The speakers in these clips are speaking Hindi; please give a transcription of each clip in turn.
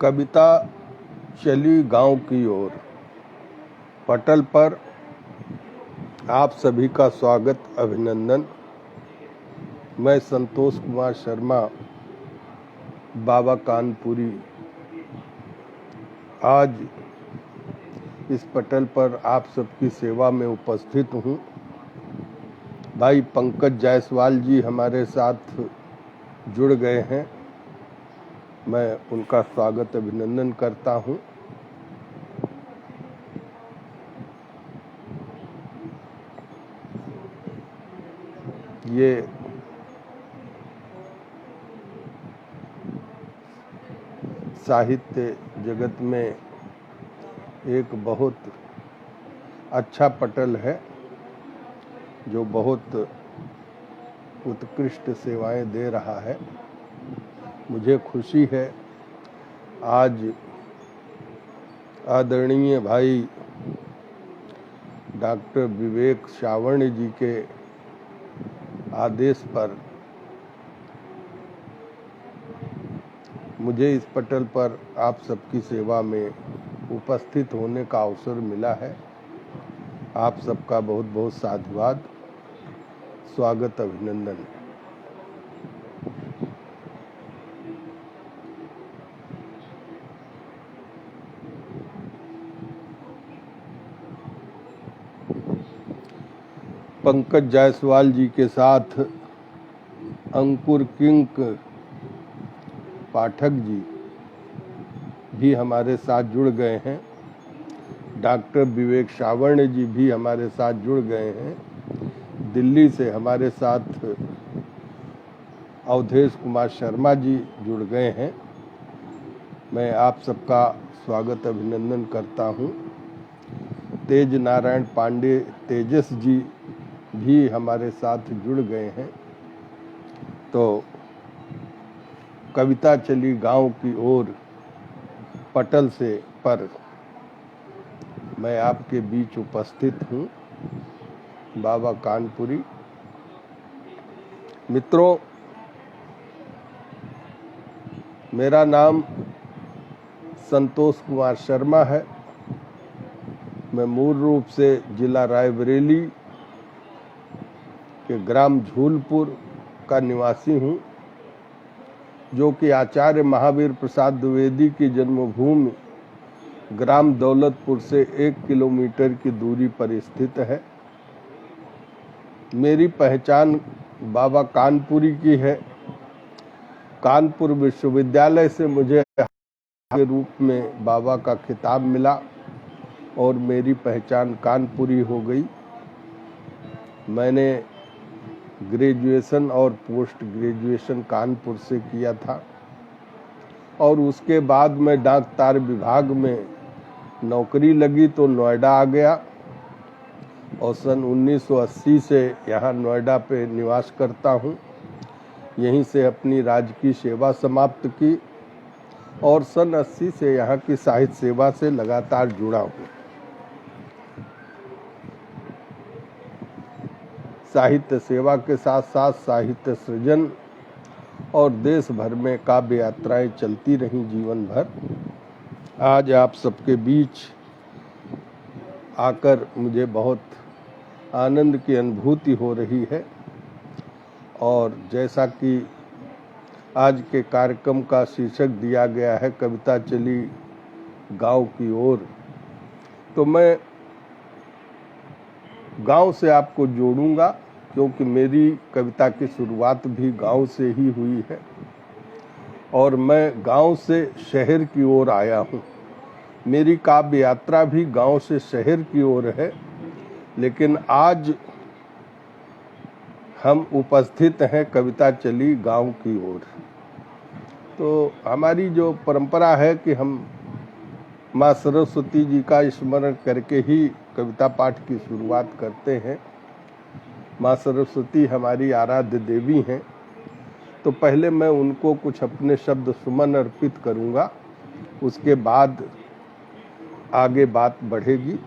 कविता चली गांव की ओर। पटल पर आप सभी का स्वागत, अभिनंदन। मैं संतोष कुमार शर्मा, बाबा कानपुरी, आज इस पटल पर आप सबकी सेवा में उपस्थित हूँ। भाई पंकज जायसवाल जी हमारे साथ जुड़ गए हैं, मैं उनका स्वागत अभिनंदन करता हूँ। ये साहित्य जगत में एक बहुत अच्छा पटल है जो बहुत उत्कृष्ट सेवाएं दे रहा है। मुझे खुशी है आज आदरणीय भाई डॉक्टर विवेक सावर्ण जी के आदेश पर मुझे इस पटल पर आप सबकी सेवा में उपस्थित होने का अवसर मिला है। आप सबका बहुत बहुत साधुवाद, स्वागत, अभिनंदन। पंकज जायसवाल जी के साथ अंकुर किंक पाठक जी भी हमारे साथ जुड़ गए हैं। डॉक्टर विवेक सावर्ण जी भी हमारे साथ जुड़ गए हैं। दिल्ली से हमारे साथ अवधेश कुमार शर्मा जी जुड़ गए हैं। मैं आप सबका स्वागत अभिनंदन करता हूं। तेज नारायण पांडे तेजस जी भी हमारे साथ जुड़ गए हैं। तो कविता चली गांव की ओर पटल से पर मैं आपके बीच उपस्थित हूँ, बाबा कानपुरी। मित्रों, मेरा नाम संतोष कुमार शर्मा है। मैं मूल रूप से जिला रायबरेली के ग्राम झूलपुर का निवासी हूँ, जो कि आचार्य महावीर प्रसाद द्विवेदी की जन्मभूमि ग्राम दौलतपुर से 1 किलोमीटर की दूरी पर स्थित है। मेरी पहचान बाबा कानपुरी की है। कानपुर विश्वविद्यालय से मुझे के रूप में बाबा का खिताब मिला और मेरी पहचान कानपुरी हो गई। मैंने ग्रेजुएशन और पोस्ट ग्रेजुएशन कानपुर से किया था और उसके बाद मैं डाक तार विभाग में नौकरी लगी तो नोएडा आ गया और सन 1980 से यहाँ नोएडा पे निवास करता हूँ। यहीं से अपनी राजकीय सेवा समाप्त की और सन 80 से यहाँ की साहित्य सेवा से लगातार जुड़ा हूँ। साहित्य सेवा के साथ साथ साहित्य सृजन और देश भर में काव्य यात्राएं चलती रहीं जीवन भर। आज आप सबके बीच आकर मुझे बहुत आनंद की अनुभूति हो रही है और जैसा कि आज के कार्यक्रम का शीर्षक दिया गया है कविता चली गांव की ओर, तो मैं गांव से आपको जोड़ूंगा क्योंकि मेरी कविता की शुरुआत भी गांव से ही हुई है और मैं गांव से शहर की ओर आया हूं। मेरी काव्य यात्रा भी गांव से शहर की ओर है, लेकिन आज हम उपस्थित हैं कविता चली गांव की ओर। तो हमारी जो परंपरा है कि हम माँ सरस्वती जी का स्मरण करके ही कविता पाठ की शुरुआत करते हैं। माँ सरस्वती हमारी आराध्य देवी हैं, तो पहले मैं उनको कुछ अपने शब्द सुमन अर्पित करूंगा, उसके बाद आगे बात बढ़ेगी।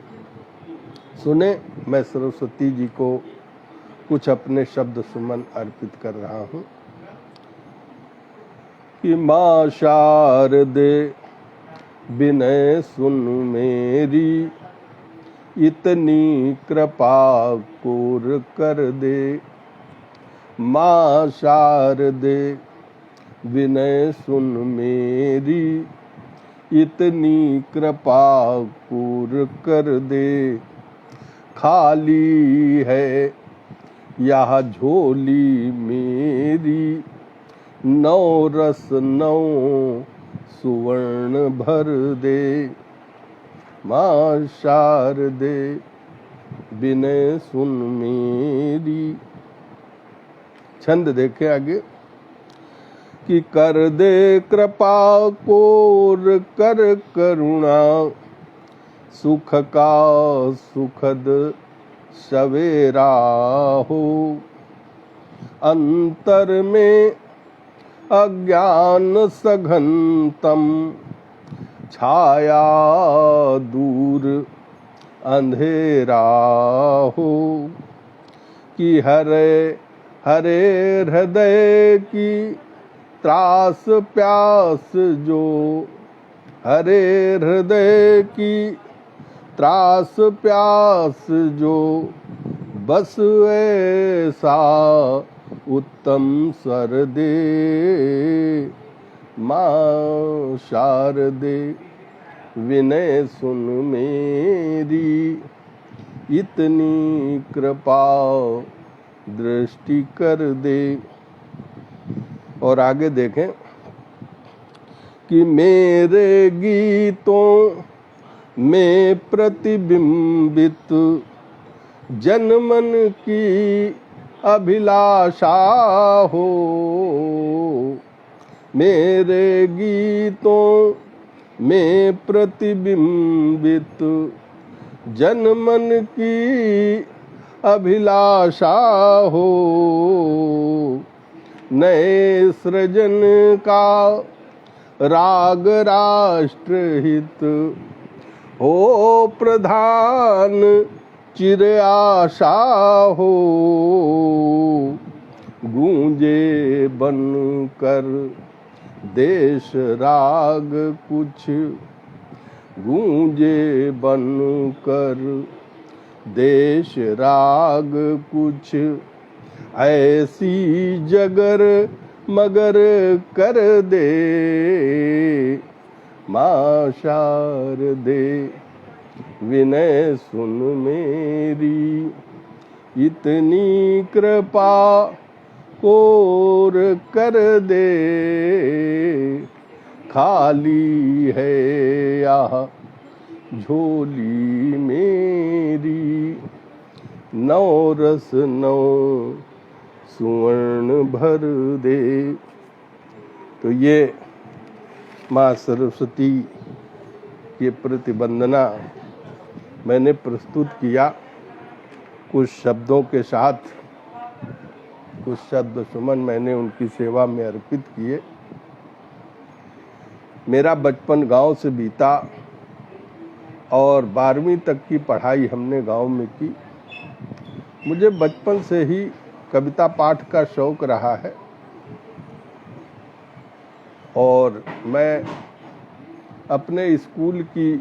सुने, मैं सरस्वती जी को कुछ अपने शब्द सुमन अर्पित कर रहा हूं कि माँ शारदे विनय सुन मेरी, इतनी कृपा कोर कर दे। माँ शारदे विनय सुन मेरी, इतनी कृपा कोर कर दे। खाली है यह झोली मेरी, नौ रस नौ सुवर्ण भर दे। माँ शारदे विनय सुन मेरी। छंद देखे आगे कि कर दे कृपा कोर कर करुणा, सुख का सुखद सवेरा हो। अंतर में अज्ञान सघनतम, छाया दूर अंधेरा हो। कि हरे हरे हृदय की त्रास प्यास जो, हरे हृदय की त्रास प्यास जो, बस ऐसा उत्तम सर दे। माँ शारदे विनय सुन मेरी, इतनी कृपा दृष्टि कर दे। और आगे देखें कि मेरे गीतों में प्रतिबिंबित जन मन की अभिलाषा हो। मेरे गीतों में प्रतिबिंबित जन मन की अभिलाषा हो। नए सृजन का राग राष्ट्र हित हो प्रधान, चिर आशा हो। गूंजे बन कर देश राग कुछ, गूंजे बन कर देश राग कुछ, ऐसी जगर मगर कर दे। माँ शारदे विनय सुन मेरी, इतनी कृपा कोर कर दे। खाली है यह झोली मेरी, नौ रस नौ सुवर्ण भर दे। तो ये माँ सरस्वती के प्रति वंदना मैंने प्रस्तुत किया कुछ शब्दों के साथ। कुछ शब्द सुमन मैंने उनकी सेवा में अर्पित किए। मेरा बचपन गांव से बीता और 12वीं तक की पढ़ाई हमने गांव में की। मुझे बचपन से ही कविता पाठ का शौक रहा है और मैं अपने स्कूल की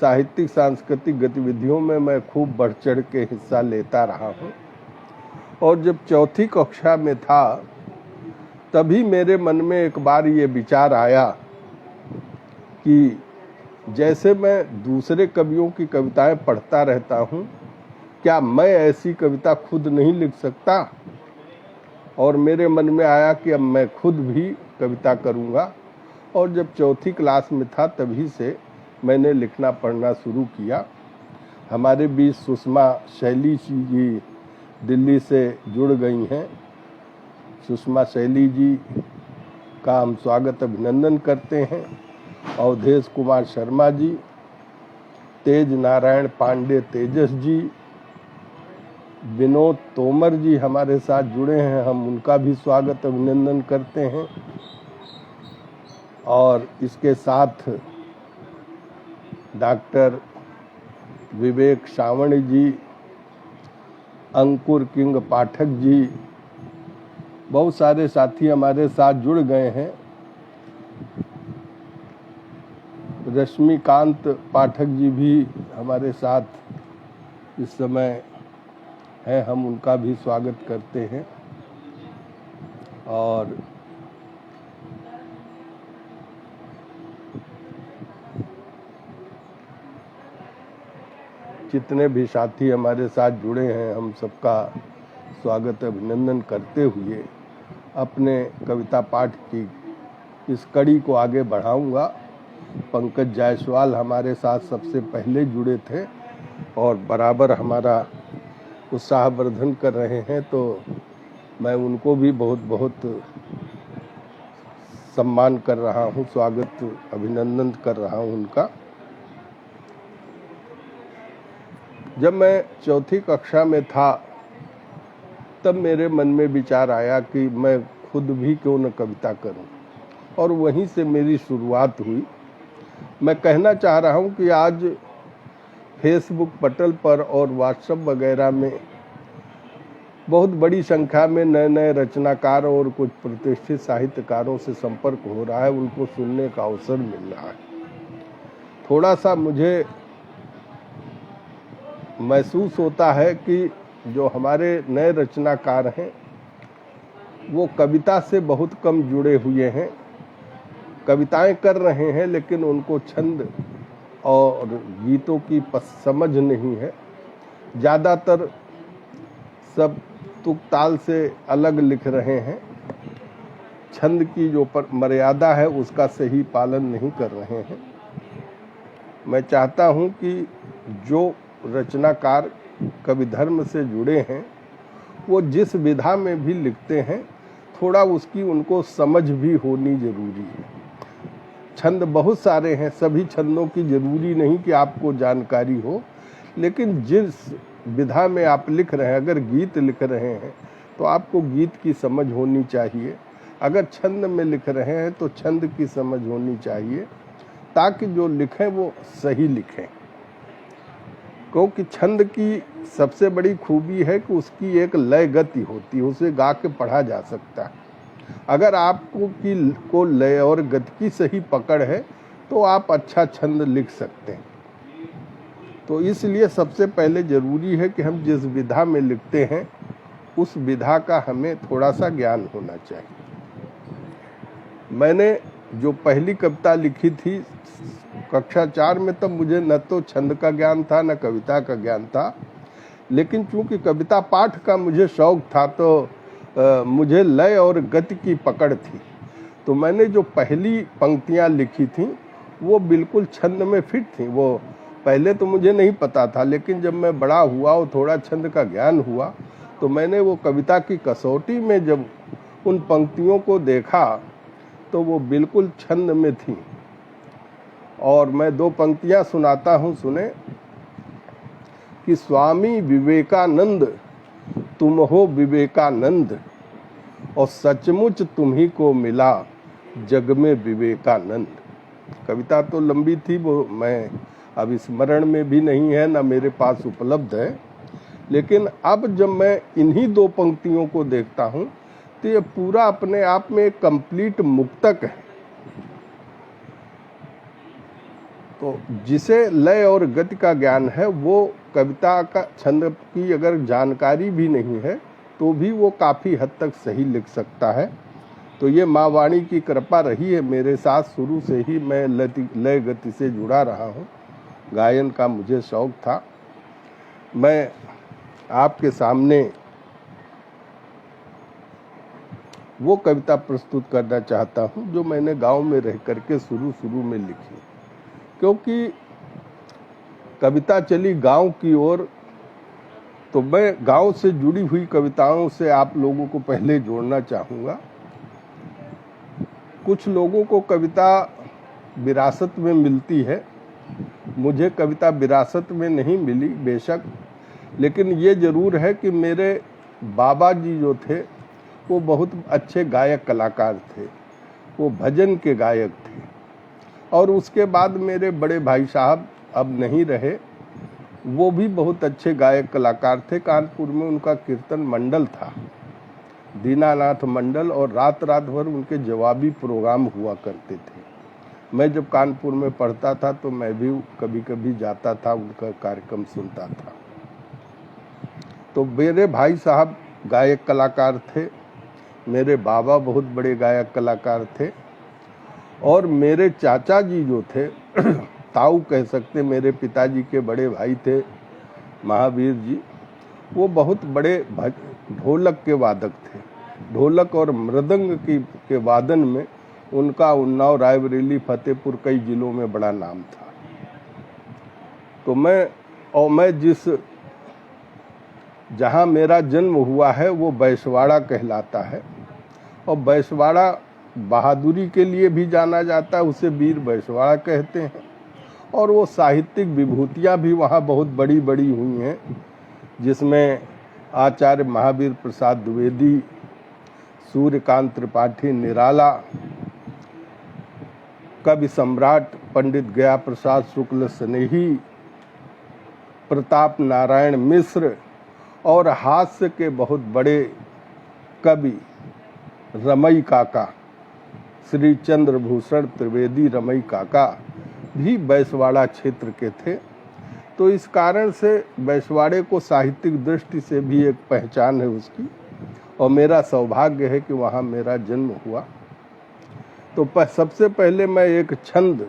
साहित्यिक सांस्कृतिक गतिविधियों में मैं खूब बढ़ चढ़ के हिस्सा लेता रहा हूँ। और जब चौथी कक्षा में था तभी मेरे मन में एक बार ये विचार आया कि जैसे मैं दूसरे कवियों की कविताएं पढ़ता रहता हूँ, क्या मैं ऐसी कविता खुद नहीं लिख सकता। और मेरे मन में आया कि अब मैं खुद भी कविता करूँगा। और जब चौथी क्लास में था तभी से मैंने लिखना पढ़ना शुरू किया। हमारे बीच सुषमा शैली जी दिल्ली से जुड़ गई हैं। सुषमा शैली जी का हम स्वागत अभिनंदन करते हैं। अवधेश कुमार शर्मा जी, तेज नारायण पांडे तेजस जी, विनोद तोमर जी हमारे साथ जुड़े हैं, हम उनका भी स्वागत अभिनंदन करते हैं। और इसके साथ डॉक्टर विवेक सावणी जी, अंकुर किंग पाठक जी, बहुत सारे साथी हमारे साथ जुड़ गए हैं। रश्मिकांत पाठक जी भी हमारे साथ इस समय है, हम उनका भी स्वागत करते हैं। और जितने भी साथी हमारे साथ जुड़े हैं, हम सबका स्वागत अभिनंदन करते हुए अपने कविता पाठ की इस कड़ी को आगे बढ़ाऊंगा। पंकज जायसवाल हमारे साथ सबसे पहले जुड़े थे और बराबर हमारा उत्साहवर्धन कर रहे हैं, तो मैं उनको भी बहुत बहुत सम्मान कर रहा हूं, स्वागत अभिनंदन कर रहा हूं उनका। जब मैं चौथी कक्षा में था तब मेरे मन में विचार आया कि मैं खुद भी क्यों न कविता करूं, और वहीं से मेरी शुरुआत हुई। मैं कहना चाह रहा हूं कि आज फेसबुक पटल पर और व्हाट्सएप वगैरह में बहुत बड़ी संख्या में नए नए रचनाकार और कुछ प्रतिष्ठित साहित्यकारों से संपर्क हो रहा है, उनको सुनने का अवसर मिल रहा है। थोड़ा सा मुझे महसूस होता है कि जो हमारे नए रचनाकार हैं वो कविता से बहुत कम जुड़े हुए हैं। कविताएं कर रहे हैं लेकिन उनको छंद और गीतों की समझ नहीं है। ज़्यादातर सब तुक ताल से अलग लिख रहे हैं, छंद की जो मर्यादा है उसका सही पालन नहीं कर रहे हैं। मैं चाहता हूं कि जो रचनाकार कवि धर्म से जुड़े हैं वो जिस विधा में भी लिखते हैं थोड़ा उसकी उनको समझ भी होनी जरूरी है। छंद बहुत सारे हैं, सभी छंदों की जरूरी नहीं कि आपको जानकारी हो, लेकिन जिस विधा में आप लिख रहे हैं, अगर गीत लिख रहे हैं तो आपको गीत की समझ होनी चाहिए, अगर छंद में लिख रहे हैं तो छंद की समझ होनी चाहिए, ताकि जो लिखें वो सही लिखें। क्योंकि छंद की सबसे बड़ी खूबी है कि उसकी एक लय गति होती है, उसे गा के पढ़ा जा सकता है। अगर आपको को लय और गति की सही पकड़ है तो आप अच्छा छंद लिख सकते हैं। तो इसलिए सबसे पहले जरूरी है कि हम जिस विधा में लिखते हैं उस विधा का हमें थोड़ा सा ज्ञान होना चाहिए। मैंने जो पहली कविता लिखी थी कक्षा 4 में, तब मुझे न तो छंद का ज्ञान था न कविता का ज्ञान था, लेकिन चूंकि कविता पाठ का मुझे शौक था तो मुझे लय और गति की पकड़ थी। तो मैंने जो पहली पंक्तियां लिखी थी वो बिल्कुल छंद में फिट थी। वो पहले तो मुझे नहीं पता था, लेकिन जब मैं बड़ा हुआ और थोड़ा छंद का ज्ञान हुआ तो मैंने वो कविता की कसौटी में जब उन पंक्तियों को देखा तो वो बिल्कुल छंद में थी। और मैं दो पंक्तियां सुनाता हूं, सुने कि स्वामी विवेकानंद तुम हो विवेकानंद और सचमुच तुम्ही को मिला जग में विवेकानंद। कविता तो लंबी थी, वो मैं अब स्मरण में भी नहीं है, ना मेरे पास उपलब्ध है, लेकिन अब जब मैं इन्हीं दो पंक्तियों को देखता हूं तो ये पूरा अपने आप में एक कंप्लीट मुक्तक है। तो जिसे लय और गति का ज्ञान है वो कविता का छंद की अगर जानकारी भी नहीं है तो भी वो काफ़ी हद तक सही लिख सकता है। तो ये माँ वाणी की कृपा रही है मेरे साथ, शुरू से ही मैं लय गति से जुड़ा रहा हूँ, गायन का मुझे शौक था। मैं आपके सामने वो कविता प्रस्तुत करना चाहता हूँ जो मैंने गांव में रह करके शुरू में लिखी, क्योंकि कविता चली गांव की ओर, तो मैं गांव से जुड़ी हुई कविताओं से आप लोगों को पहले जोड़ना चाहूँगा। कुछ लोगों को कविता विरासत में मिलती है, मुझे कविता विरासत में नहीं मिली बेशक, लेकिन ये जरूर है कि मेरे बाबा जी जो थे वो बहुत अच्छे गायक कलाकार थे, वो भजन के गायक थे। और उसके बाद मेरे बड़े भाई साहब अब नहीं रहे, वो भी बहुत अच्छे गायक कलाकार थे। कानपुर में उनका कीर्तन मंडल था, दीनानाथ मंडल, और रात रात भर उनके जवाबी प्रोग्राम हुआ करते थे। मैं जब कानपुर में पढ़ता था तो मैं भी कभी कभी जाता था, उनका कार्यक्रम सुनता था। तो मेरे भाई साहब गायक कलाकार थे, मेरे बाबा बहुत बड़े गायक कलाकार थे, और मेरे चाचा जी जो थे ताऊ कह सकते, मेरे पिताजी के बड़े भाई थे महावीर जी, वो बहुत बड़े ढोलक के वादक थे। ढोलक और मृदंग के वादन में उनका उन्नाव, रायबरेली, फतेहपुर कई जिलों में बड़ा नाम था। तो मैं जिस जहाँ मेरा जन्म हुआ है वो बैसवाड़ा कहलाता है, और बैसवाड़ा बहादुरी के लिए भी जाना जाता है, उसे वीर बैसवाड़ा कहते हैं। और वो साहित्यिक विभूतियाँ भी वहाँ बहुत बड़ी बड़ी हुई हैं, जिसमें आचार्य महावीर प्रसाद द्विवेदी, सूर्यकांत त्रिपाठी निराला, कवि सम्राट पंडित गया प्रसाद शुक्ल स्नेही, प्रताप नारायण मिश्र, और हास्य के बहुत बड़े कवि रमई काका, श्री चंद्रभूषण त्रिवेदी रमई काका भी बैसवाड़ा क्षेत्र के थे। तो इस कारण से बैसवाड़े को साहित्यिक दृष्टि से भी एक पहचान है उसकी, और मेरा सौभाग्य है कि वहाँ मेरा जन्म हुआ। तो सबसे पहले मैं एक छंद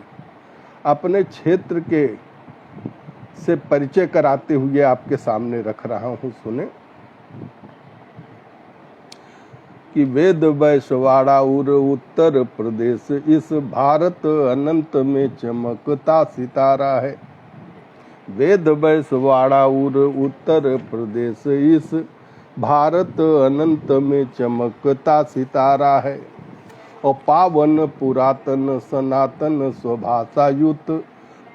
अपने क्षेत्र के से परिचय कराते हुए आपके सामने रख रहा हूँ, सुने कि वेद बैसवाड़ा उर उत्तर प्रदेश इस भारत अनंत में चमकता सितारा है। वेद बैसवाड़ा उर उत्तर प्रदेश इस भारत अनंत में चमकता सितारा है, और पावन पुरातन सनातन स्वभाषायुत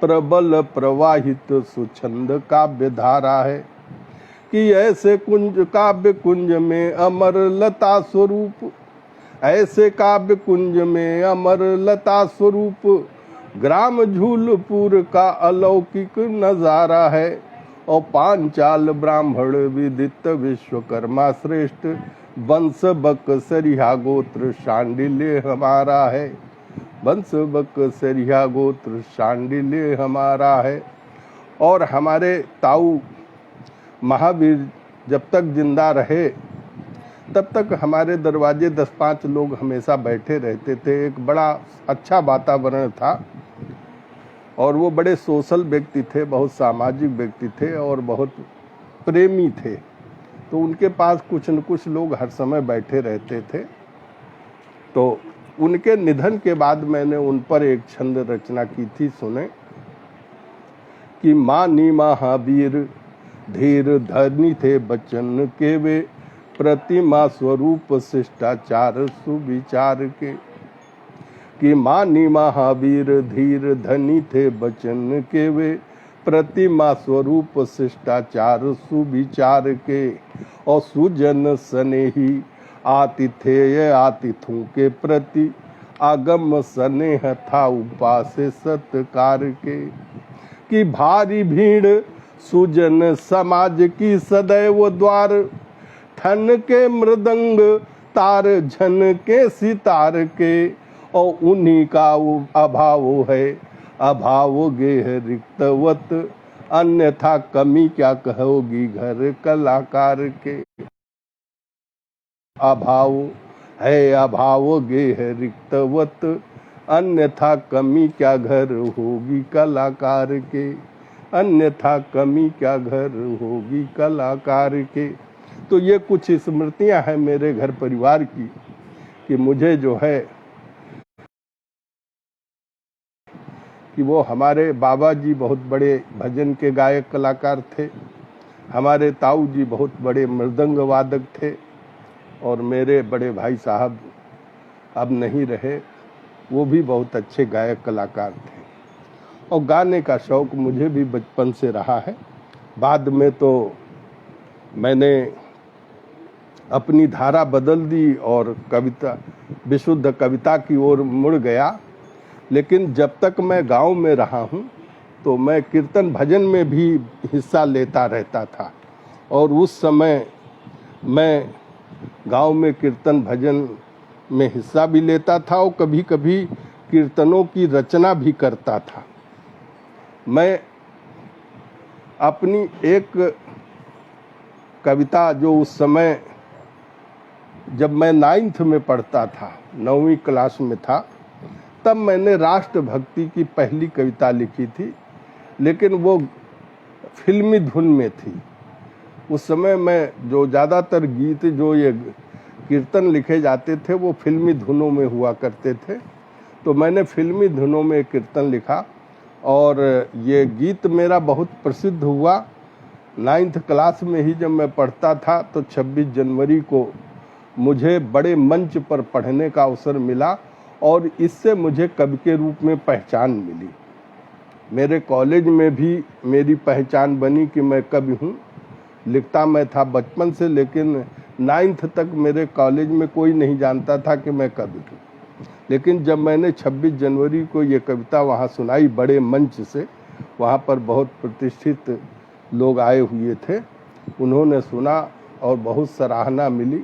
प्रबल प्रवाहित सुछंद काव्य धारा है, कि ऐसे कुंज काव्य कुंज में अमर लता स्वरूप, ऐसे काव्य कुंज में अमर लता स्वरूप ग्राम झूलपुर का अलौकिक नजारा है, और पांचाल ब्राह्मण विदित विश्वकर्मा श्रेष्ठ वंश बकसरिया गोत्र शांडिल्य हमारा है, वंश बकसरिया गोत्र शांडिल्य हमारा है। और हमारे ताऊ महावीर जब तक जिंदा रहे तब तक हमारे दरवाजे 10-5 लोग हमेशा बैठे रहते थे। एक बड़ा अच्छा वातावरण था, और वो बड़े सोशल व्यक्ति थे, बहुत सामाजिक व्यक्ति थे, और बहुत प्रेमी थे। तो उनके पास कुछ न कुछ लोग हर समय बैठे रहते थे। तो उनके निधन के बाद मैंने उन पर एक छंद रचना की थी, सुने कि मानी महावीर धीर धनी थे बचन के वे, प्रतिमा स्वरूप शिष्टाचार सुविचार के। कि मानी महावीर धीर धनी थे बचन के वे, प्रतिमा स्वरूप शिष्टाचार सुविचार के। और सुजन स्नेही आतिथेय आतिथों के प्रति आगम स्नेह था उपास सत्कार के। कि भारी भीड़ सुजन समाज की सदैव द्वार, ठन के मृदंग तार झन के सितार के। और उन्हीं का अभाव है अभाव गेह रिक्तवत, अन्यथा कमी क्या कहोगी घर कलाकार के। अभाव है अभाव गेह रिक्तवत, अन्यथा कमी क्या घर होगी कलाकार के, अन्यथा कमी क्या घर होगी कलाकार के। तो ये कुछ स्मृतियां हैं मेरे घर परिवार की, कि मुझे जो है कि वो हमारे बाबा जी बहुत बड़े भजन के गायक कलाकार थे, हमारे ताऊ जी बहुत बड़े मृदंग वादक थे, और मेरे बड़े भाई साहब अब नहीं रहे, वो भी बहुत अच्छे गायक कलाकार थे। और गाने का शौक़ मुझे भी बचपन से रहा है। बाद में तो मैंने अपनी धारा बदल दी और कविता, विशुद्ध कविता की ओर मुड़ गया। लेकिन जब तक मैं गांव में रहा हूं तो मैं कीर्तन भजन में भी हिस्सा लेता रहता था, और उस समय मैं गांव में कीर्तन भजन में हिस्सा भी लेता था, और कभी कभी कीर्तनों की रचना भी करता था। मैं अपनी एक कविता जो उस समय जब मैं 9th में पढ़ता था, 9वीं क्लास में था, तब मैंने राष्ट्रभक्ति की पहली कविता लिखी थी, लेकिन वो फिल्मी धुन में थी। उस समय मैं जो ज़्यादातर गीत जो ये कीर्तन लिखे जाते थे वो फिल्मी धुनों में हुआ करते थे, तो मैंने फिल्मी धुनों में कीर्तन लिखा और ये गीत मेरा बहुत प्रसिद्ध हुआ। 9th क्लास में ही जब मैं पढ़ता था तो 26 जनवरी को मुझे बड़े मंच पर पढ़ने का अवसर मिला और इससे मुझे कवि के रूप में पहचान मिली। मेरे कॉलेज में भी मेरी पहचान बनी कि मैं कवि हूँ। लिखता मैं था बचपन से, लेकिन 9th तक मेरे कॉलेज में कोई नहीं जानता था कि मैं कवि हूँ। लेकिन जब मैंने 26 जनवरी को ये कविता वहाँ सुनाई बड़े मंच से, वहाँ पर बहुत प्रतिष्ठित लोग आए हुए थे, उन्होंने सुना और बहुत सराहना मिली,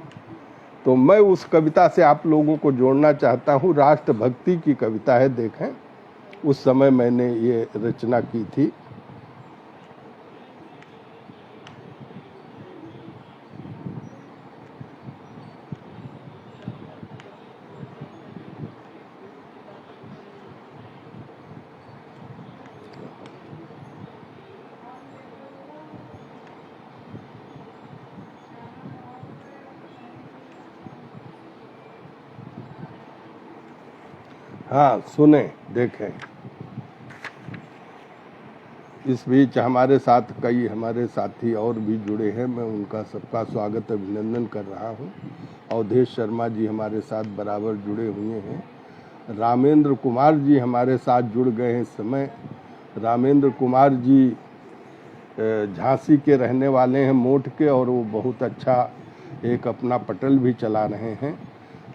तो मैं उस कविता से आप लोगों को जोड़ना चाहता हूँ। राष्ट्रभक्ति की कविता है, देखें उस समय मैंने ये रचना की थी। हाँ सुने, देखें। इस बीच हमारे साथ कई हमारे साथी और भी जुड़े हैं, मैं उनका सबका स्वागत अभिनंदन कर रहा हूँ। अवधेश शर्मा जी हमारे साथ बराबर जुड़े हुए हैं। रामेंद्र कुमार जी हमारे साथ जुड़ गए हैं इस समय। रामेंद्र कुमार जी झांसी के रहने वाले हैं, मोट के, और वो बहुत अच्छा एक अपना पटल भी चला रहे हैं।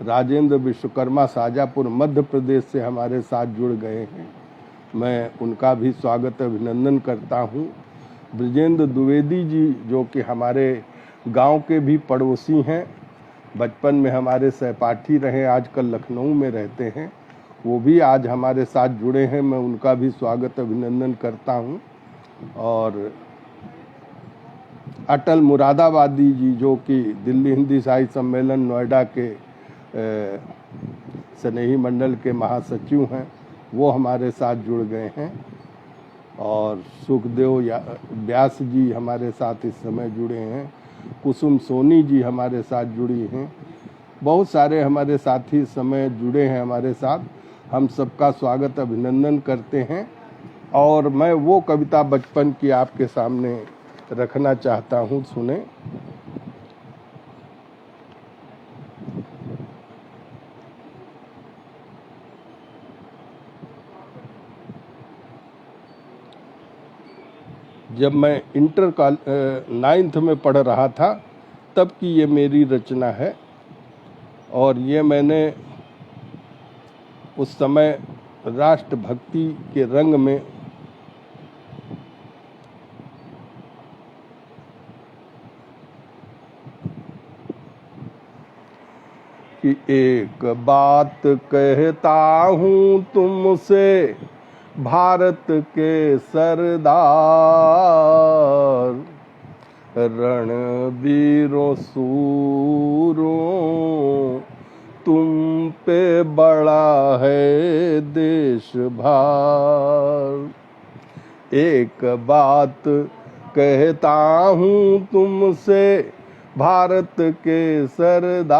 राजेंद्र विश्वकर्मा शाजापुर मध्य प्रदेश से हमारे साथ जुड़ गए हैं, मैं उनका भी स्वागत अभिनंदन करता हूँ। ब्रजेंद्र द्विवेदी जी जो कि हमारे गांव के भी पड़ोसी हैं, बचपन में हमारे सहपाठी रहे, आजकल लखनऊ में रहते हैं, वो भी आज हमारे साथ जुड़े हैं, मैं उनका भी स्वागत अभिनंदन करता हूँ। और अटल मुरादाबादी जी जो कि दिल्ली हिंदी साहित्य सम्मेलन नोएडा के स्नेही मंडल के महासचिव हैं, वो हमारे साथ जुड़ गए हैं। और सुखदेव व्यास जी हमारे साथ इस समय जुड़े हैं। कुसुम सोनी जी हमारे साथ जुड़ी हैं। बहुत सारे हमारे साथी इस समय जुड़े हैं हमारे साथ, हम सबका स्वागत अभिनंदन करते हैं। और मैं वो कविता बचपन की आपके सामने रखना चाहता हूँ, सुने। जब मैं इंटर 9th में पढ़ रहा था तब की ये मेरी रचना है, और ये मैंने उस समय राष्ट्रभक्ति के रंग में कि एक बात कहता हूँ तुमसे भारत के सरदार, रणवीरों सूरों तुम पे बड़ा है देश भार। एक बात कहता हूँ तुमसे भारत के सरदार,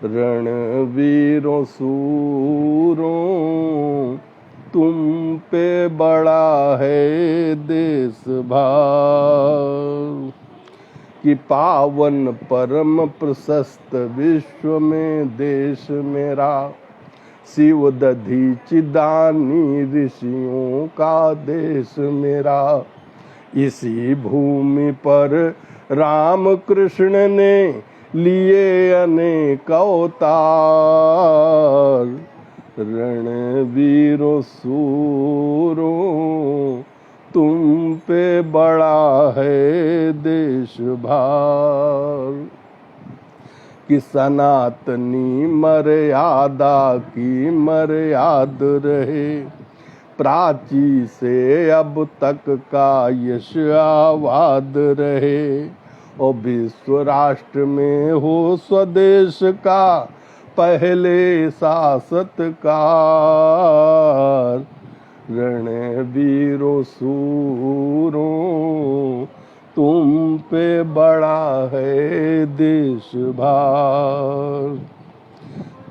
रणवीरों सूरों तुम पे बड़ा है देश भार। कि पावन परम प्रशस्त विश्व में देश मेरा, शिव दधीचि दानी ऋषियों का देश मेरा। इसी भूमि पर राम कृष्ण ने लिए अनेक अवतार, रणवीरों सूरों तुम पे बड़ा है देश भार। कि सनातनी मर्यादा की मर्याद रहे, प्राची से अब तक का यश आबाद रहे, और विश्व राष्ट्र में हो स्वदेश का पहले शासतकार, रणवीरों सूरों तुम पे बड़ा है देश भार,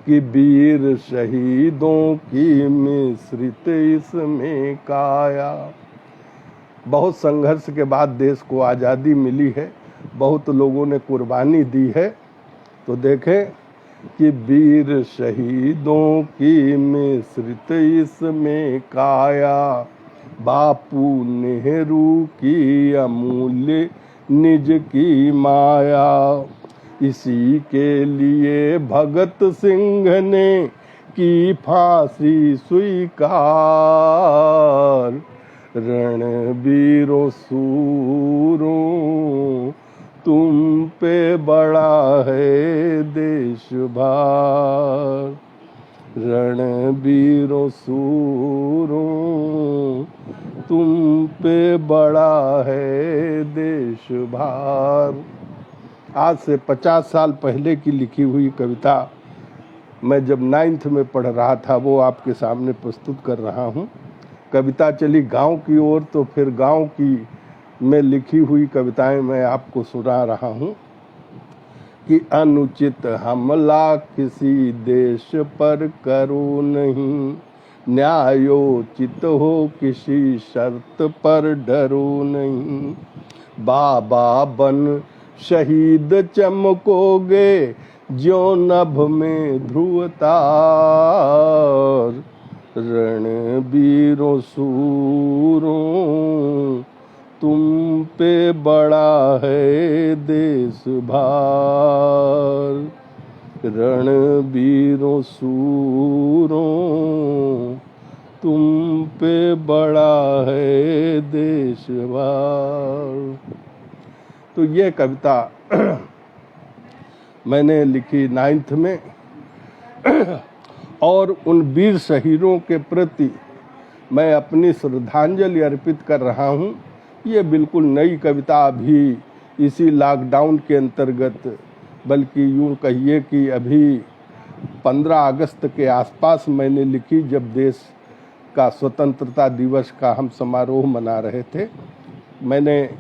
कि वीर शहीदों की मिश्रित इसमें काया। बहुत संघर्ष के बाद देश को आज़ादी मिली है, बहुत लोगों ने कुर्बानी दी है। तो देखें कि वीर शहीदों की मिश्रित इसमें काया, बापू नेहरू की अमूल्य निज की माया, इसी के लिए भगत सिंह ने की फांसी स्वीकार, रणवीरों सूरों तुम पे बड़ा है देश भार, रणवीरों सूरों तुम पे बड़ा है देश भार। आज से 50 साल पहले की लिखी हुई कविता मैं जब 9th में पढ़ रहा था वो आपके सामने प्रस्तुत कर रहा हूँ। कविता चली गांव की ओर, तो फिर गांव की में लिखी हुई कविताएं मैं आपको सुना रहा हूँ कि अनुचित हमला किसी देश पर करो नहीं, न्यायोचित हो किसी शर्त पर डरो नहीं, बाबा बन शहीद चमकोगे ज्यों नभ में ध्रुव तार, रणवीरों सूरों तुम पे बड़ा है देश भार, रणवीरों सूरों तुम पे बड़ा है देश भार। तो ये कविता मैंने लिखी 9th में और उन वीर शहीदों के प्रति मैं अपनी श्रद्धांजलि अर्पित कर रहा हूँ। ये बिल्कुल नई कविता अभी इसी लॉकडाउन के अंतर्गत, बल्कि यूँ कहिए कि अभी 15 अगस्त के आसपास मैंने लिखी, जब देश का स्वतंत्रता दिवस का हम समारोह मना रहे थे। मैंने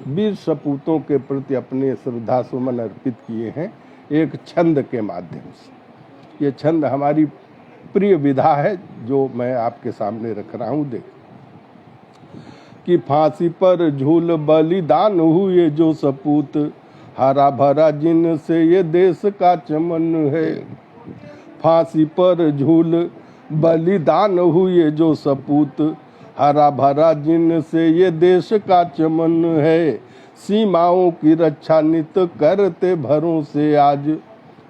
वीर सपूतों के प्रति अपने श्रद्धा सुमन अर्पित किए हैं एक छंद के माध्यम से। ये छंद हमारी प्रिय विधा है जो मैं आपके सामने रख रहा हूँ। देख कि फांसी पर झूल बलिदान हुए जो सपूत, हरा भरा जिनसे ये देश का चमन है, फांसी पर झूल बलिदान हुए जो सपूत, हरा भरा जिनसे ये देश का चमन है, सीमाओं की रक्षा नित करते भरों से आज,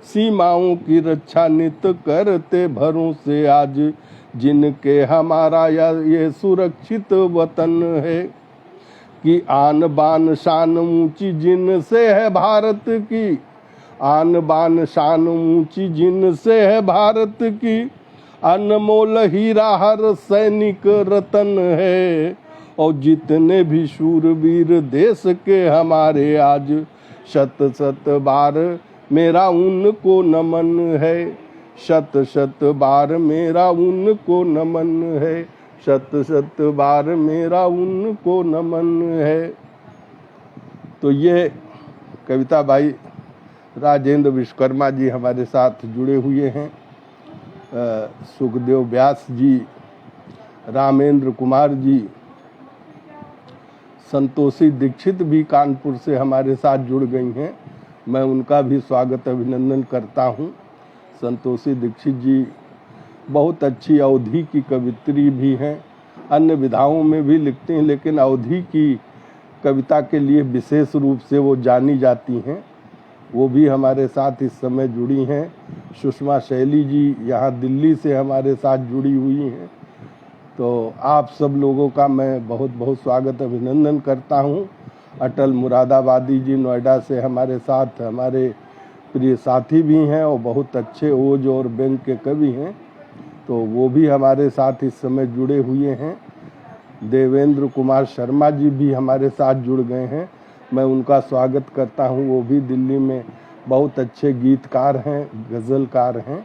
सीमाओं की रक्षा नित करते भरों से आज, जिनके हमारा ये सुरक्षित वतन है, कि आन बान शान ऊंची जिनसे है भारत की, आन बान शान ऊंची जिनसे है भारत की, अनमोल हीरा हर सैनिक रतन है, और जितने भी शूरवीर देश के हमारे आज, शत शत बार मेरा उनको नमन है, शत शत बार मेरा उनको नमन है, शत शत बार मेरा उनको नमन है। तो ये कविता भाई राजेंद्र विश्वकर्मा जी हमारे साथ जुड़े हुए हैं, सुखदेव व्यास जी, रामेंद्र कुमार जी, संतोषी दीक्षित भी कानपुर से हमारे साथ जुड़ गई हैं। मैं उनका भी स्वागत अभिनंदन करता हूं। संतोषी दीक्षित जी बहुत अच्छी अवधी की कवित्री भी हैं, अन्य विधाओं में भी लिखती हैं, लेकिन अवधी की कविता के लिए विशेष रूप से वो जानी जाती हैं। वो भी हमारे साथ इस समय जुड़ी हैं। सुषमा शैली जी यहाँ दिल्ली से हमारे साथ जुड़ी हुई हैं। तो आप सब लोगों का मैं बहुत बहुत स्वागत अभिनंदन करता हूँ। अटल मुरादाबादी जी नोएडा से हमारे साथ, हमारे प्रिय साथी भी हैं और बहुत अच्छे ओज और व्यंग के कवि हैं, तो वो भी हमारे साथ इस समय जुड़े हुए हैं। देवेंद्र कुमार शर्मा जी भी हमारे साथ जुड़ गए हैं, मैं उनका स्वागत करता हूं। वो भी दिल्ली में बहुत अच्छे गीतकार हैं, गज़लकार हैं।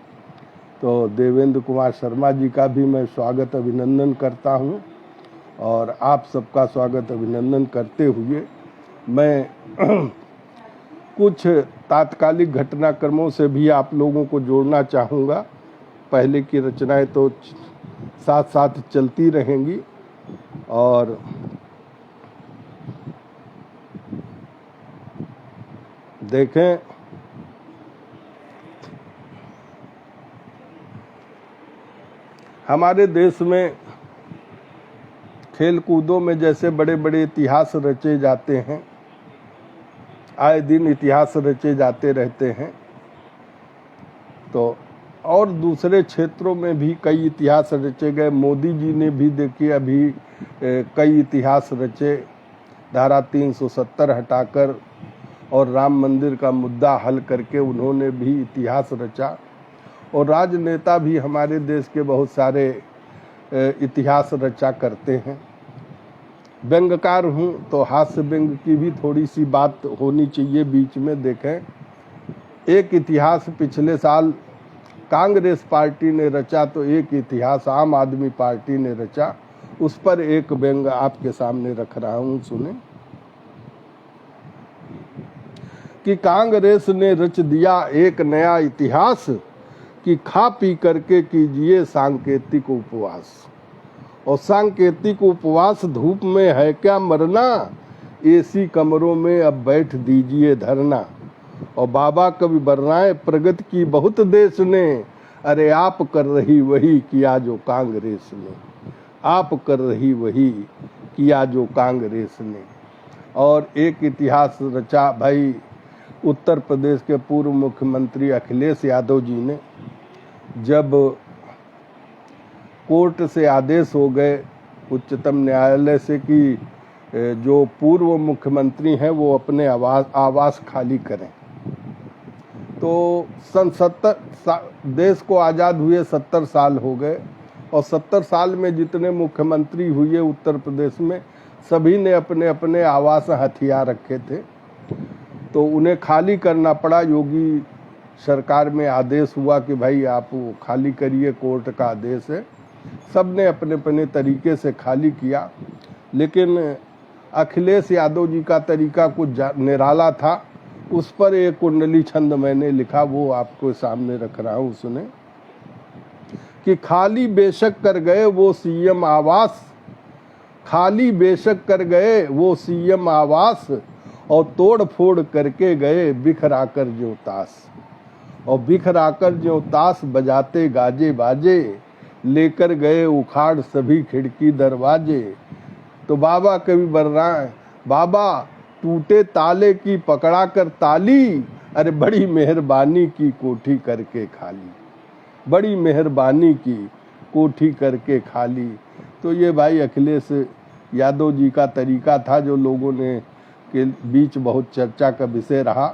तो देवेंद्र कुमार शर्मा जी का भी मैं स्वागत अभिनंदन करता हूं और आप सबका स्वागत अभिनंदन करते हुए मैं कुछ तात्कालिक घटनाक्रमों से भी आप लोगों को जोड़ना चाहूँगा। पहले की रचनाएं तो साथ साथ चलती रहेंगी और देखें हमारे देश में खेल कूदों में जैसे बड़े बड़े इतिहास रचे जाते हैं, आए दिन इतिहास रचे जाते रहते हैं, तो और दूसरे क्षेत्रों में भी कई इतिहास रचे गए। मोदी जी ने भी देखिए अभी कई इतिहास रचे, धारा 370 हटाकर और राम मंदिर का मुद्दा हल करके उन्होंने भी इतिहास रचा। और राजनेता भी हमारे देश के बहुत सारे इतिहास रचा करते हैं। व्यंग्यकार हूँ तो हास्य व्यंग की भी थोड़ी सी बात होनी चाहिए बीच में। देखें, एक इतिहास पिछले साल कांग्रेस पार्टी ने रचा, तो एक इतिहास आम आदमी पार्टी ने रचा। उस पर एक व्यंग आपके सामने रख रहा हूँ, सुने कि कांग्रेस ने रच दिया एक नया इतिहास कि खा पी करके कीजिए सांकेतिक उपवास। और सांकेतिक उपवास धूप में है क्या मरना, एसी कमरों में अब बैठ दीजिए धरना। और बाबा कवि बर्राए प्रगति की बहुत देश ने, अरे आप कर रही वही किया जो कांग्रेस ने, आप कर रही वही किया जो कांग्रेस ने। और एक इतिहास रचा भाई उत्तर प्रदेश के पूर्व मुख्यमंत्री अखिलेश यादव जी ने। जब कोर्ट से आदेश हो गए उच्चतम न्यायालय से कि जो पूर्व मुख्यमंत्री हैं वो अपने आवास खाली करें, तो सन 70 देश को आज़ाद हुए 70 साल हो गए और 70 साल में जितने मुख्यमंत्री हुए उत्तर प्रदेश में, सभी ने अपने अपने आवास हथियार रखे थे, तो उन्हें खाली करना पड़ा। योगी सरकार में आदेश हुआ कि भाई आप वो खाली करिए, कोर्ट का आदेश है। सब ने अपने अपने तरीके से खाली किया, लेकिन अखिलेश यादव जी का तरीका कुछ निराला था। उस पर एक कुंडली छंद मैंने लिखा, वो आपको सामने रख रहा हूँ, सुने कि खाली बेशक कर गए वो सीएम आवास, खाली बेशक कर गए वो सीएम आवास, और तोड़ फोड़ करके गए बिखरा कर जो ताश। और बिखरा कर जो ताश बजाते गाजे बाजे, लेकर गए उखाड़ सभी खिड़की दरवाजे। तो बाबा कवि बर्राए, बाबा टूटे ताले की पकड़ा कर ताली, अरे बड़ी मेहरबानी की कोठी करके खाली, बड़ी मेहरबानी की कोठी करके खाली। तो ये भाई अखिलेश यादव जी का तरीका था, जो लोगों ने के बीच बहुत चर्चा का विषय रहा।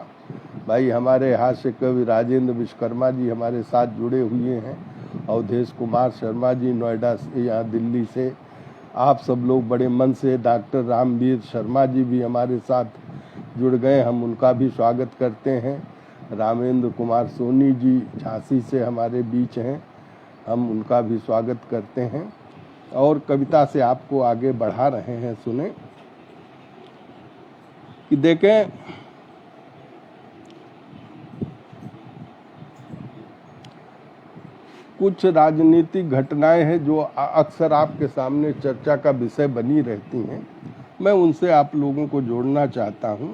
भाई हमारे हास्य कवि राजेंद्र विश्वकर्मा जी हमारे साथ जुड़े हुए हैं, अवधेश कुमार शर्मा जी नोएडा से, यहाँ दिल्ली से, आप सब लोग बड़े मन से, डॉक्टर रामवीर शर्मा जी भी हमारे साथ जुड़ गए, हम उनका भी स्वागत करते हैं। रामेंद्र कुमार सोनी जी झांसी से हमारे बीच हैं, हम उनका भी स्वागत करते हैं और कविता से आपको आगे बढ़ा रहे हैं। सुने कि देखें, कुछ राजनीतिक घटनाएं हैं जो अक्सर आपके सामने चर्चा का विषय बनी रहती हैं, मैं उनसे आप लोगों को जोड़ना चाहता हूं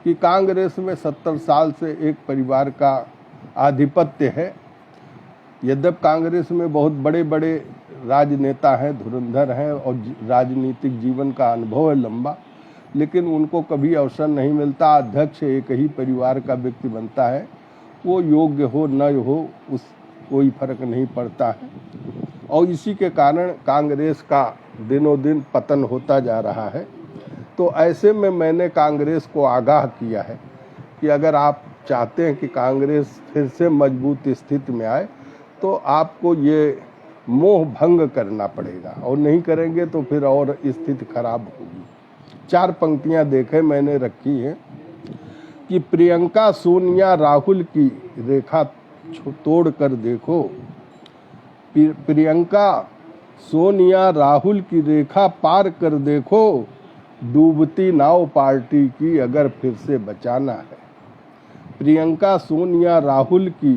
कि कांग्रेस में 70 साल से एक परिवार का आधिपत्य है। यद्यपि कांग्रेस में बहुत बड़े बड़े राजनेता हैं, धुरंधर हैं और राजनीतिक जीवन का अनुभव है लंबा, लेकिन उनको कभी अवसर नहीं मिलता। अध्यक्ष एक ही परिवार का व्यक्ति बनता है, वो योग्य हो न हो उस कोई फर्क नहीं पड़ता है। और इसी के कारण कांग्रेस का दिनों दिन पतन होता जा रहा है। तो ऐसे में मैंने कांग्रेस को आगाह किया है कि अगर आप चाहते हैं कि कांग्रेस फिर से मजबूत स्थिति में आए, तो आपको ये मोह भंग करना पड़ेगा, और नहीं करेंगे तो फिर और स्थिति खराब होगी। 4 पंक्तियां देखें मैंने रखी हैं कि प्रियंका सोनिया राहुल की रेखा तोड़ कर देखो, प्रियंका सोनिया राहुल की रेखा पार कर देखो, डूबती नाव पार्टी की अगर फिर से बचाना है। प्रियंका सोनिया राहुल की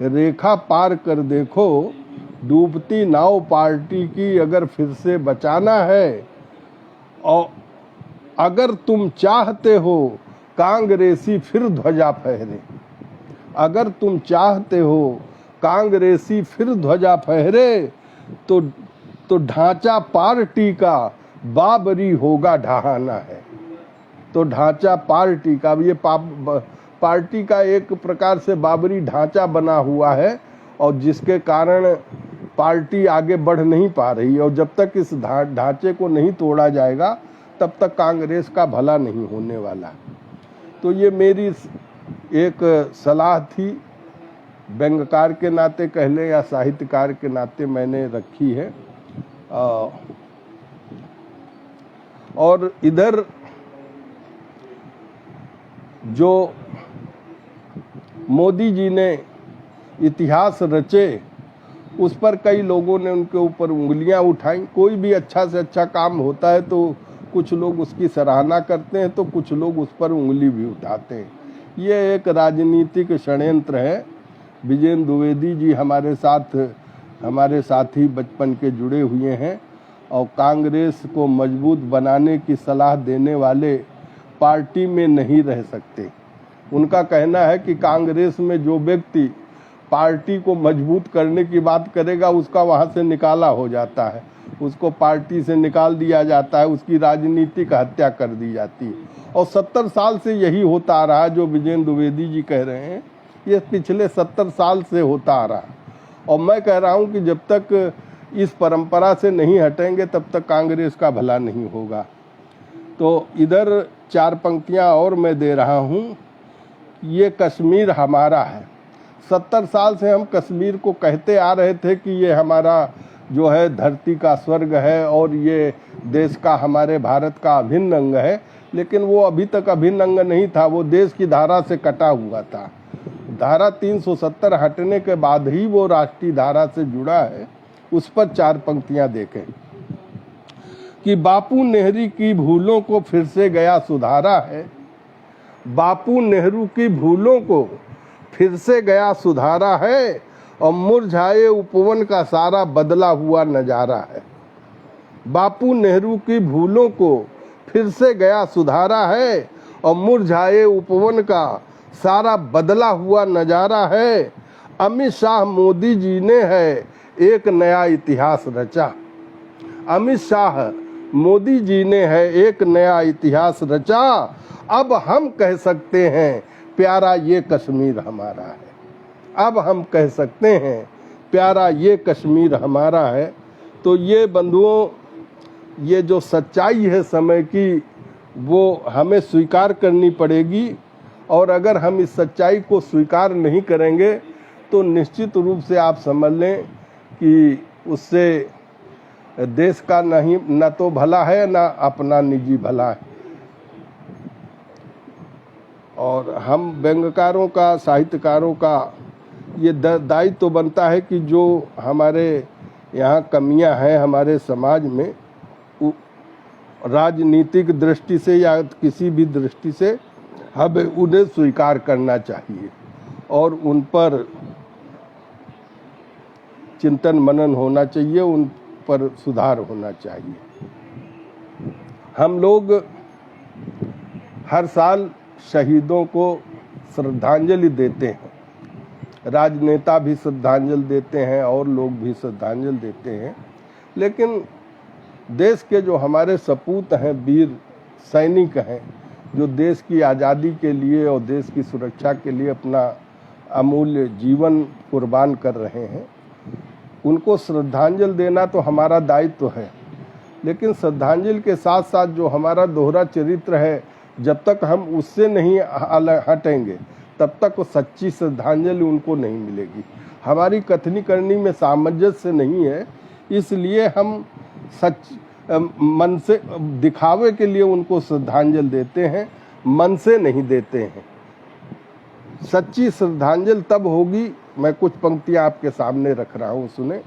रेखा पार कर देखो, डूबती नाव पार्टी की अगर फिर से बचाना है। और अगर तुम चाहते हो कांग्रेसी फिर ध्वजा फहरे, अगर तुम चाहते हो कांग्रेसी फिर ध्वजा फहरे, तो ढांचा पार्टी का बाबरी होगा ढहाना है। तो ढांचा पार्टी का, ये पार्टी का एक प्रकार से बाबरी ढांचा बना हुआ है, और जिसके कारण पार्टी आगे बढ़ नहीं पा रही, और जब तक इस ढांचे को नहीं तोड़ा जाएगा तब तक कांग्रेस का भला नहीं होने वाला। तो ये मेरी एक सलाह थी, व्यंग्यकार के नाते कह लें या साहित्यकार के नाते मैंने रखी है। और इधर जो मोदी जी ने इतिहास रचे, उस पर कई लोगों ने उनके ऊपर उंगलियां उठाई। कोई भी अच्छा से अच्छा काम होता है तो कुछ लोग उसकी सराहना करते हैं, तो कुछ लोग उस पर उंगली भी उठाते हैं। ये एक राजनीतिक षड्यंत्र है। विजेंद्र द्विवेदी जी हमारे साथी बचपन के जुड़े हुए हैं, और कांग्रेस को मजबूत बनाने की सलाह देने वाले पार्टी में नहीं रह सकते। उनका कहना है कि कांग्रेस में जो व्यक्ति पार्टी को मजबूत करने की बात करेगा उसका वहां से निकाला हो जाता है, उसको पार्टी से निकाल दिया जाता है, उसकी राजनीतिक हत्या कर दी जाती है। और 70 साल से यही होता आ रहा है। जो विजेंद्र द्विवेदी जी कह रहे हैं, ये पिछले 70 साल से होता आ रहा है। और मैं कह रहा हूं कि जब तक इस परंपरा से नहीं हटेंगे तब तक कांग्रेस का भला नहीं होगा। तो इधर 4 पंक्तियां और मैं दे रहा हूं। ये कश्मीर हमारा है। 70 साल से हम कश्मीर को कहते आ रहे थे कि ये हमारा जो है धरती का स्वर्ग है, और ये देश का, हमारे भारत का अभिन्न अंग है। लेकिन वो अभी तक अभिन्न अंग नहीं था, वो देश की धारा से कटा हुआ था। धारा 370 हटने के बाद ही वो राष्ट्रीय धारा से जुड़ा है। उस पर 4 पंक्तियां देखें कि बापू नेहरू की भूलों को फिर से गया सुधारा है। बापू नेहरू की भूलों को फिर से गया सुधारा है, और मुरझाए उपवन का सारा बदला हुआ नजारा है। बापू नेहरू की भूलों को फिर से गया सुधारा है, और मुरझाए उपवन का सारा बदला हुआ नजारा है। अमित शाह मोदी जी ने है एक नया इतिहास रचा। अमित शाह मोदी जी ने है एक नया इतिहास रचा। अब हम कह सकते हैं प्यारा ये कश्मीर हमारा है। अब हम कह सकते हैं प्यारा ये कश्मीर हमारा है। तो ये बंधुओं, ये जो सच्चाई है समय की, वो हमें स्वीकार करनी पड़ेगी। और अगर हम इस सच्चाई को स्वीकार नहीं करेंगे तो निश्चित रूप से आप समझ लें कि उससे देश का नहीं, न तो भला है न अपना निजी भला है। और हम व्यंग्यकारों का, साहित्यकारों का ये दायित्व तो बनता है कि जो हमारे यहाँ कमियां हैं हमारे समाज में, राजनीतिक दृष्टि से या किसी भी दृष्टि से, हमें उन्हें स्वीकार करना चाहिए और उन पर चिंतन मनन होना चाहिए, उन पर सुधार होना चाहिए। हम लोग हर साल शहीदों को श्रद्धांजलि देते हैं, राजनेता भी श्रद्धांजलि देते हैं और लोग भी श्रद्धांजलि देते हैं। लेकिन देश के जो हमारे सपूत हैं, वीर सैनिक हैं, जो देश की आज़ादी के लिए और देश की सुरक्षा के लिए अपना अमूल्य जीवन कुर्बान कर रहे हैं, उनको श्रद्धांजलि देना तो हमारा दायित्व है। लेकिन श्रद्धांजलि के साथ साथ जो हमारा दोहरा चरित्र है, जब तक हम उससे नहीं हटेंगे तब तक वो सच्ची श्रद्धांजलि उनको नहीं मिलेगी। हमारी कथनी करनी में सामंजस्य नहीं है, इसलिए हम सच मन से दिखावे के लिए उनको श्रद्धांजलि देते हैं, मन से नहीं देते हैं। सच्ची श्रद्धांजलि तब होगी, मैं कुछ पंक्तियां आपके सामने रख रहा हूं, सुने,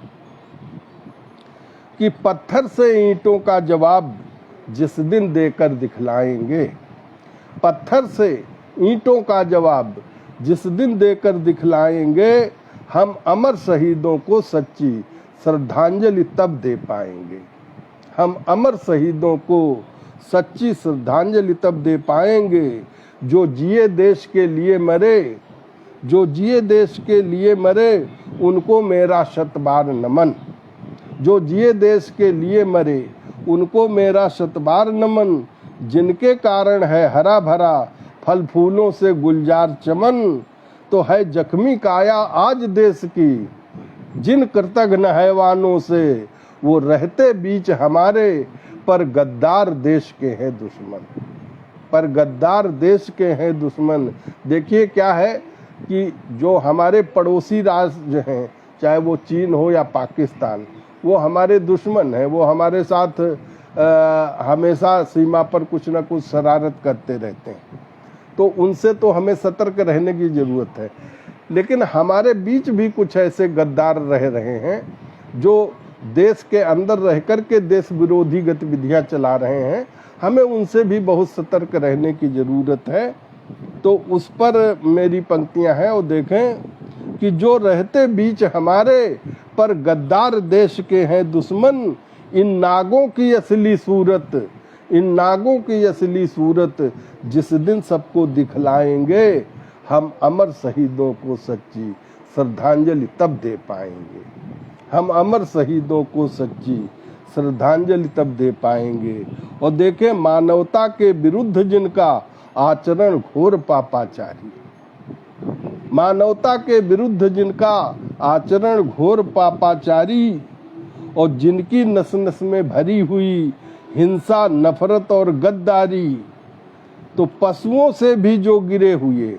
कि पत्थर से ईंटों का जवाब जिस दिन देकर दिखलाएंगे, पत्थर से ईंटों का जवाब जिस दिन देकर दिखलाएंगे, हम अमर शहीदों को सच्ची श्रद्धांजलि तब दे पाएंगे। हम अमर शहीदों को सच्ची श्रद्धांजलि तब दे पाएंगे, जो जिए देश के लिए मरे, जो जिए देश के लिए मरे, उनको मेरा शत बार नमन। जो जिए देश के लिए मरे, उनको मेरा शत बार नमन। जिनके कारण है हरा भरा फल फूलों से गुलजार चमन, तो है जख्मी काया आज देश की, जिन कृतघ्न हैवानों से वो रहते बीच हमारे, पर गद्दार देश के हैं दुश्मन, पर गद्दार देश के हैं दुश्मन। देखिए क्या है कि जो हमारे पड़ोसी राज्य हैं, चाहे वो चीन हो या पाकिस्तान, वो हमारे दुश्मन हैं, वो हमारे साथ हमेशा सीमा पर कुछ न कुछ शरारत करते रहते हैं, तो उनसे तो हमें सतर्क रहने की ज़रूरत है। लेकिन हमारे बीच भी कुछ ऐसे गद्दार रह रहे हैं जो देश के अंदर रह कर के देश विरोधी गतिविधियां चला रहे हैं, हमें उनसे भी बहुत सतर्क रहने की ज़रूरत है। तो उस पर मेरी पंक्तियां हैं, और देखें कि जो रहते बीच हमारे, पर गद्दार देश के हैं दुश्मन। इन नागों की असली सूरत, इन नागों की असली सूरत जिस दिन सबको दिखलाएंगे, हम अमर शहीदों को सच्ची श्रद्धांजलि तब दे पाएंगे। हम अमर शहीदों को सच्ची श्रद्धांजलि तब दे पाएंगे। और देखें, मानवता के विरुद्ध जिनका आचरण घोर पापाचारी, मानवता के विरुद्ध जिनका आचरण घोर पापाचारी, और जिनकी नस नस में भरी हुई हिंसा, नफरत और गद्दारी, तो पशुओं से भी जो गिरे हुए,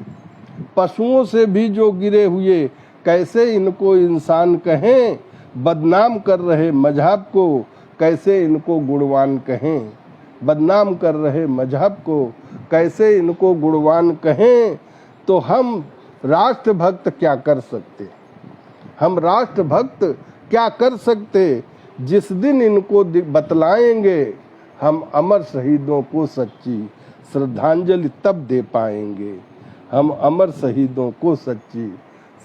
पशुओं से भी जो गिरे हुए, कैसे इनको इंसान कहें। बदनाम कर रहे मजहब को, कैसे इनको गुणवान कहें। बदनाम कर रहे मजहब को, कैसे इनको गुणवान कहें। तो हम राष्ट्रभक्त क्या कर सकते, हम राष्ट्रभक्त क्या कर सकते, जिस दिन इनको बतलाएंगे, हम अमर शहीदों को सच्ची श्रद्धांजलि तब दे पाएंगे। हम अमर शहीदों को सच्ची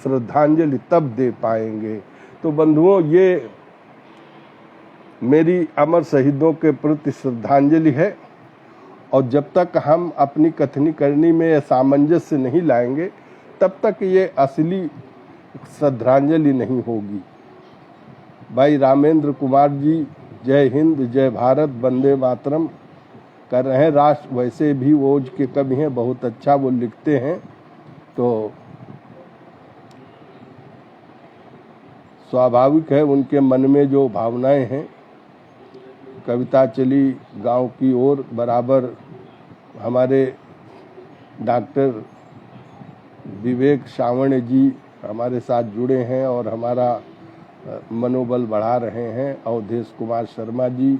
श्रद्धांजलि तब दे पाएंगे। तो बंधुओं, ये मेरी अमर शहीदों के प्रति श्रद्धांजलि है, और जब तक हम अपनी कथनी करनी में सामंजस्य नहीं लाएंगे, तब तक ये असली श्रद्धांजलि नहीं होगी। भाई रामेंद्र कुमार जी जय हिंद, जय भारत, वंदे मातरम कर रहे हैं। राष्ट्र वैसे भी ओज के कवि हैं, बहुत अच्छा वो लिखते हैं। तो स्वाभाविक है उनके मन में जो भावनाएं हैं। कविता चली गांव की ओर, बराबर हमारे डॉक्टर विवेक सावर्ण जी हमारे साथ जुड़े हैं और हमारा मनोबल बढ़ा रहे हैं। अवधेश कुमार शर्मा जी,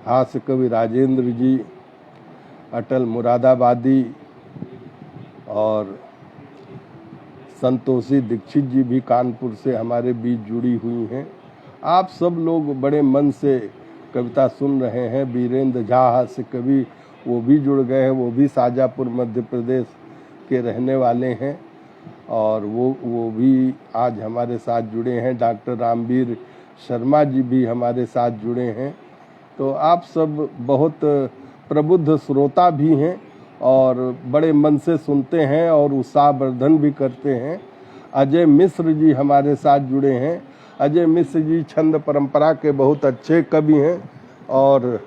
हास्य कवि राजेंद्र जी, अटल मुरादाबादी और संतोषी दीक्षित जी भी कानपुर से हमारे बीच जुड़ी हुई हैं। आप सब लोग बड़े मन से कविता सुन रहे हैं। वीरेंद्र झा हास्य कवि, वो भी जुड़ गए हैं, वो भी शाजापुर मध्य प्रदेश के रहने वाले हैं, और वो भी आज हमारे साथ जुड़े हैं। डॉक्टर रामवीर शर्मा जी भी हमारे साथ जुड़े हैं। तो आप सब बहुत प्रबुद्ध श्रोता भी हैं और बड़े मन से सुनते हैं और उत्साहवर्धन भी करते हैं। अजय मिश्र जी हमारे साथ जुड़े हैं। अजय मिश्र जी छंद परंपरा के बहुत अच्छे कवि हैं और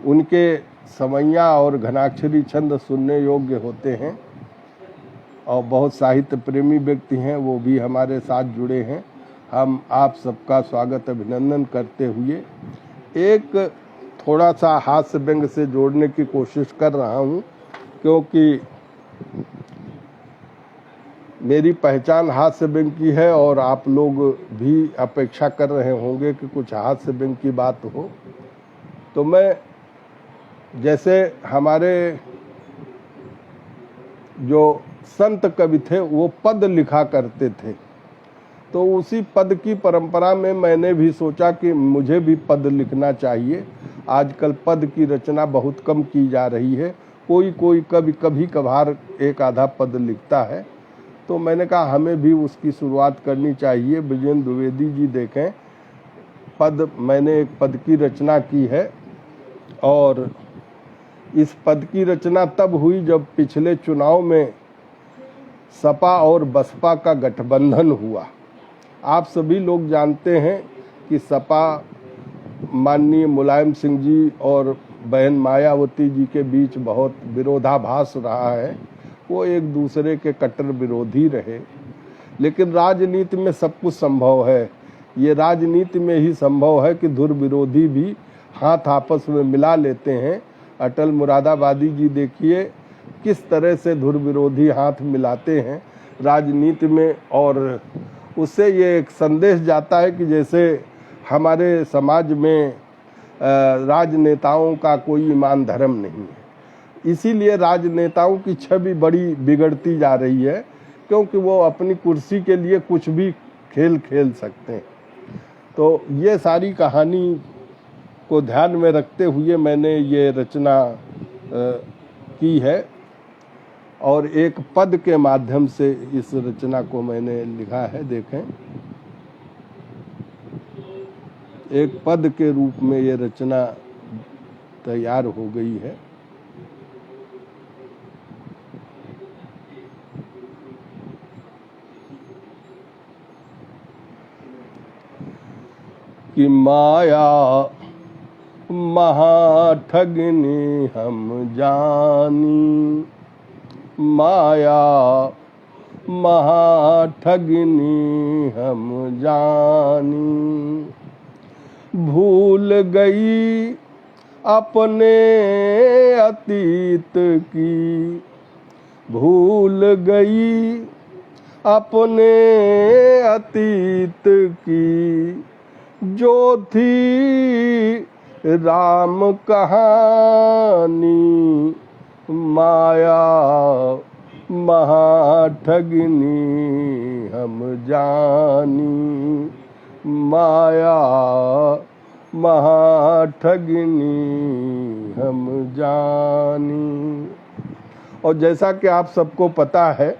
उनके समैया और घनाक्षरी छंद सुनने योग्य होते हैं और बहुत साहित्य प्रेमी व्यक्ति हैं, वो भी हमारे साथ जुड़े हैं। हम आप सबका स्वागत अभिनंदन करते हुए एक थोड़ा सा हास्य व्यंग से जोड़ने की कोशिश कर रहा हूँ, क्योंकि मेरी पहचान हास्य व्यंग की है और आप लोग भी अपेक्षा कर रहे होंगे कि कुछ हास्य व्यंग की बात हो। तो मैं, जैसे हमारे जो संत कवि थे वो पद लिखा करते थे, तो उसी पद की परंपरा में मैंने भी सोचा कि मुझे भी पद लिखना चाहिए। आजकल पद की रचना बहुत कम की जा रही है, कोई कोई कभी कभार एक आधा पद लिखता है। तो मैंने कहा हमें भी उसकी शुरुआत करनी चाहिए। विजेंद्र द्विवेदी जी देखें, पद, मैंने एक पद की रचना की है, और इस पद की रचना तब हुई जब पिछले चुनाव में सपा और बसपा का गठबंधन हुआ। आप सभी लोग जानते हैं कि सपा माननीय मुलायम सिंह जी और बहन मायावती जी के बीच बहुत विरोधाभास रहा है, वो एक दूसरे के कट्टर विरोधी रहे। लेकिन राजनीति में सब कुछ संभव है। ये राजनीति में ही संभव है कि धुर विरोधी भी हाथ आपस में मिला लेते हैं। अटल मुरादाबादी जी देखिए किस तरह से धुर विरोधी हाथ मिलाते हैं राजनीति में, और उससे ये एक संदेश जाता है कि जैसे हमारे समाज में राजनेताओं का कोई ईमान धर्म नहीं है। इसीलिए राजनेताओं की छवि बड़ी बिगड़ती जा रही है, क्योंकि वो अपनी कुर्सी के लिए कुछ भी खेल खेल सकते हैं। तो ये सारी कहानी को ध्यान में रखते हुए मैंने ये रचना की है, और एक पद के माध्यम से इस रचना को मैंने लिखा है। देखें, एक पद के रूप में ये रचना तैयार हो गई है। कि माया महाठगनी हम जानी, माया महाठगनी हम जानी, भूल गई अपने अतीत की, भूल गई अपने अतीत की, जो थी राम कहानी, माया महाठगनी हम जानी, माया महाठगनी हम जानी। और जैसा कि आप सबको पता है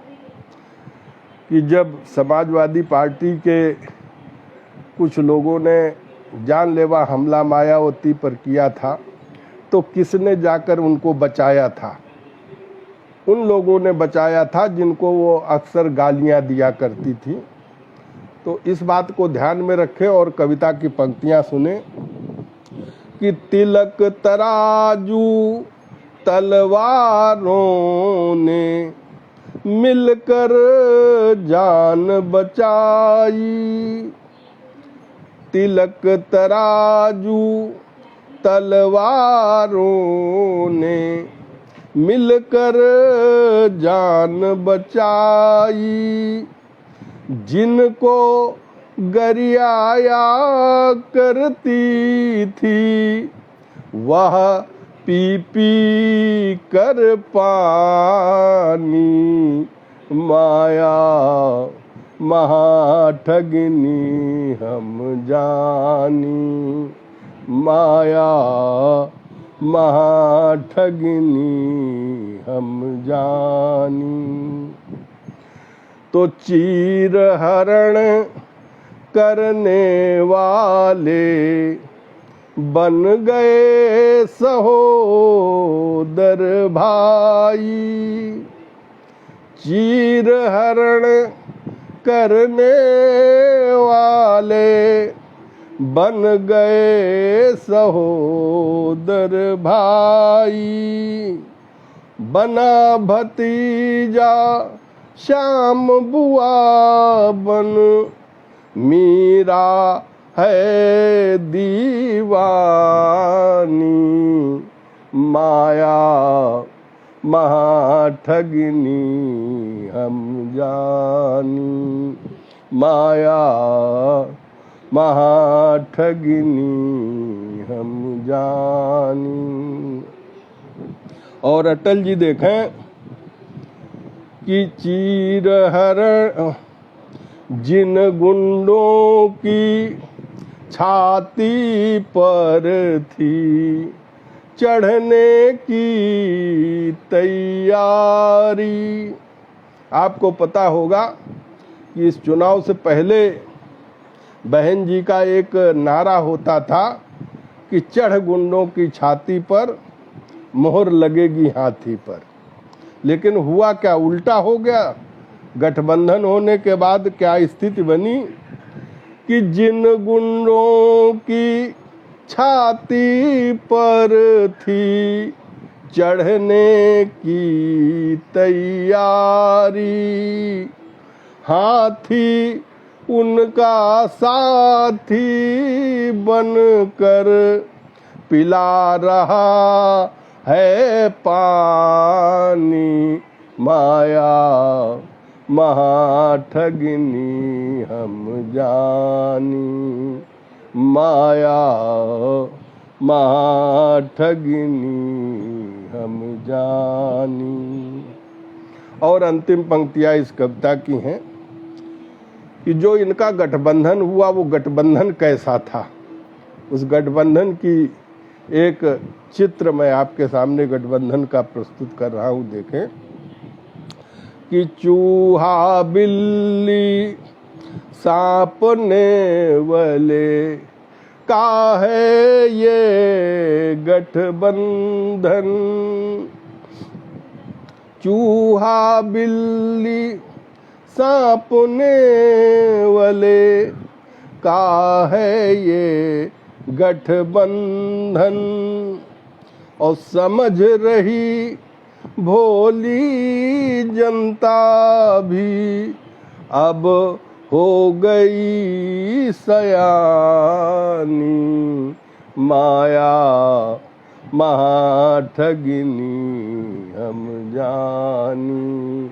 कि जब समाजवादी पार्टी के कुछ लोगों ने जानलेवा हमला मायावती पर किया था, तो किसने जाकर उनको बचाया था? उन लोगों ने बचाया था जिनको वो अक्सर गालियां दिया करती थी। तो इस बात को ध्यान में रखें और कविता की पंक्तियां सुने कि तिलक तराजू तलवारों ने मिलकर जान बचाई, तिलक तराजू तलवारों ने मिलकर जान बचाई, जिनको गरियाया करती थी वह पी पी कर पानी, माया महाठगनी हम जानी, माया महाठगनी हम जानी। तो चीर हरण करने वाले बन गए सहोदर भाई, चीर हरण करने वाले बन गए सहोदर भाई, बना भतीजा श्याम बुआ बन मीरा है दीवानी, माया महाठगिनी हम जानी, माया महाठगिनी हम जानी। और अटल जी देखें कि चीर हरण जिन गुंडों की छाती पर थी, चढ़ने की तैयारी। आपको पता होगा कि इस चुनाव से पहले बहन जी का एक नारा होता था कि चढ़ गुंडों की छाती पर, मोहर लगेगी हाथी पर। लेकिन हुआ क्या, उल्टा हो गया। गठबंधन होने के बाद क्या स्थिति बनी कि जिन गुंडों की छाती पर थी, चढ़ने की तैयारी, हाथी उनका साथी बनकर पिला रहा है पानी, माया महाठगिनी हम जानी, माया महाठगिनी हम जानी। और अंतिम पंक्तियां इस कविता की हैं कि जो इनका गठबंधन हुआ वो गठबंधन कैसा था। उस गठबंधन की एक चित्र मैं आपके सामने गठबंधन का प्रस्तुत कर रहा हूं। देखें कि चूहा बिल्ली सांप नेवले का है ये गठबंधन, चूहा बिल्ली सांप नेवले का है ये गठबंधन। और समझ रही भोली जनता भी अब हो गई सयानी, माया महाठगिनी हम जानी,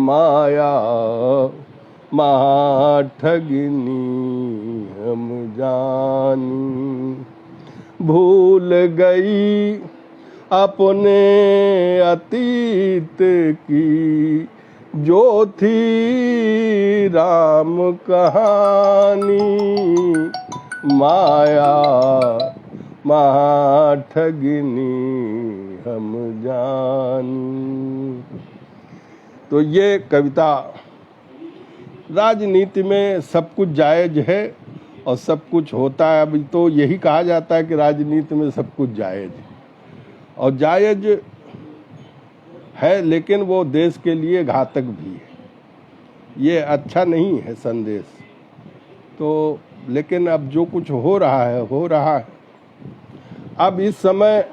माया महाठगिनी हम जानी। भूल गई अपने अतीत की जो थी राम कहानी, माया महाठगिनी हम जानी। तो ये कविता, राजनीति में सब कुछ जायज है और सब कुछ होता है। अभी तो यही कहा जाता है कि राजनीति में सब कुछ जायज है, और जायज है लेकिन वो देश के लिए घातक भी है। ये अच्छा नहीं है संदेश। तो लेकिन अब जो कुछ हो रहा है हो रहा है। अब इस समय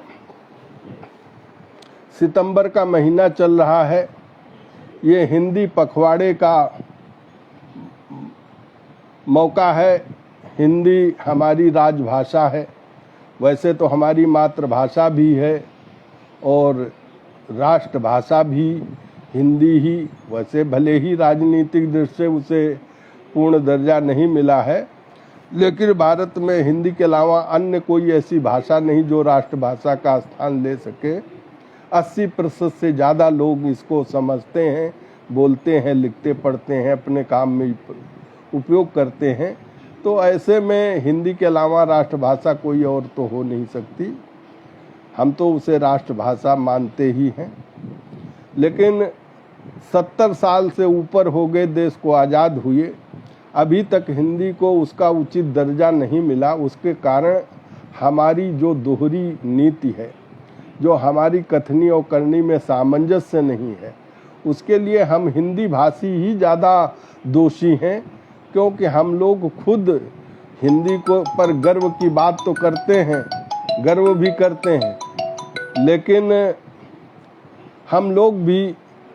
सितंबर का महीना चल रहा है, ये हिंदी पखवाड़े का मौका है। हिंदी हमारी राजभाषा है, वैसे तो हमारी मातृभाषा भी है और राष्ट्रभाषा भी हिंदी ही। वैसे भले ही राजनीतिक दृष्टि से उसे पूर्ण दर्जा नहीं मिला है, लेकिन भारत में हिंदी के अलावा अन्य कोई ऐसी भाषा नहीं जो राष्ट्रभाषा का स्थान ले सके। 80% से ज़्यादा लोग इसको समझते हैं, बोलते हैं, लिखते पढ़ते हैं, अपने काम में उपयोग करते हैं। तो ऐसे में हिंदी के अलावा राष्ट्रभाषा कोई और तो हो नहीं सकती। हम तो उसे राष्ट्रभाषा मानते ही हैं। लेकिन 70 साल से ऊपर हो गए देश को आज़ाद हुए, अभी तक हिंदी को उसका उचित दर्जा नहीं मिला। उसके कारण हमारी जो दोहरी नीति है, जो हमारी कथनी और करनी में सामंजस्य नहीं है, उसके लिए हम हिंदी भाषी ही ज़्यादा दोषी हैं। क्योंकि हम लोग खुद हिंदी को पर गर्व की बात तो करते हैं, गर्व भी करते हैं, लेकिन हम लोग भी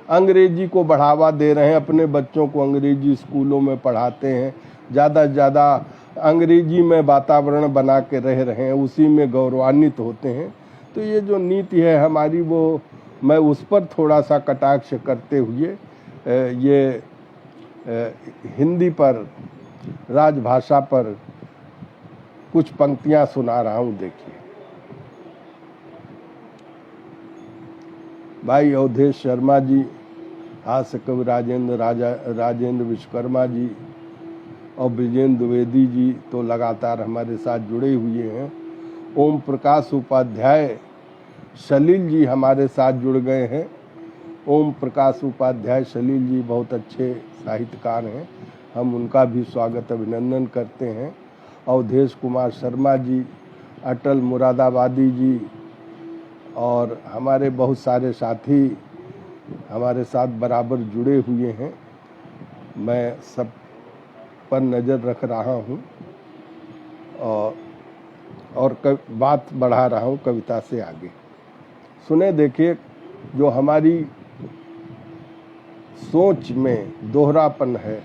अंग्रेजी को बढ़ावा दे रहे हैं। अपने बच्चों को अंग्रेजी स्कूलों में पढ़ाते हैं, ज़्यादा से ज़्यादा अंग्रेजी में वातावरण बना के रह रहे हैं, उसी में गौरवान्वित होते हैं। तो ये जो नीति है हमारी, वो मैं उस पर थोड़ा सा कटाक्ष करते हुए ये हिंदी पर, राजभाषा पर कुछ पंक्तियां सुना रहा हूं। देखिए, भाई अवधेश शर्मा जी, हास्य कवि राजेंद्र विश्वकर्मा जी और ब्रिजेंद्र द्विवेदी जी तो लगातार हमारे साथ जुड़े हुए हैं। ओम प्रकाश उपाध्याय सलील जी हमारे साथ जुड़ गए हैं। ओम प्रकाश उपाध्याय सलील जी बहुत अच्छे साहित्यकार हैं, हम उनका भी स्वागत अभिनंदन करते हैं। अवधेश कुमार शर्मा जी, अटल मुरादाबादी जी और हमारे बहुत सारे साथी हमारे साथ बराबर जुड़े हुए हैं। मैं सब पर नज़र रख रहा हूँ और बात बढ़ा रहा हूँ कविता से आगे। सुने, देखिए, जो हमारी सोच में दोहरापन है,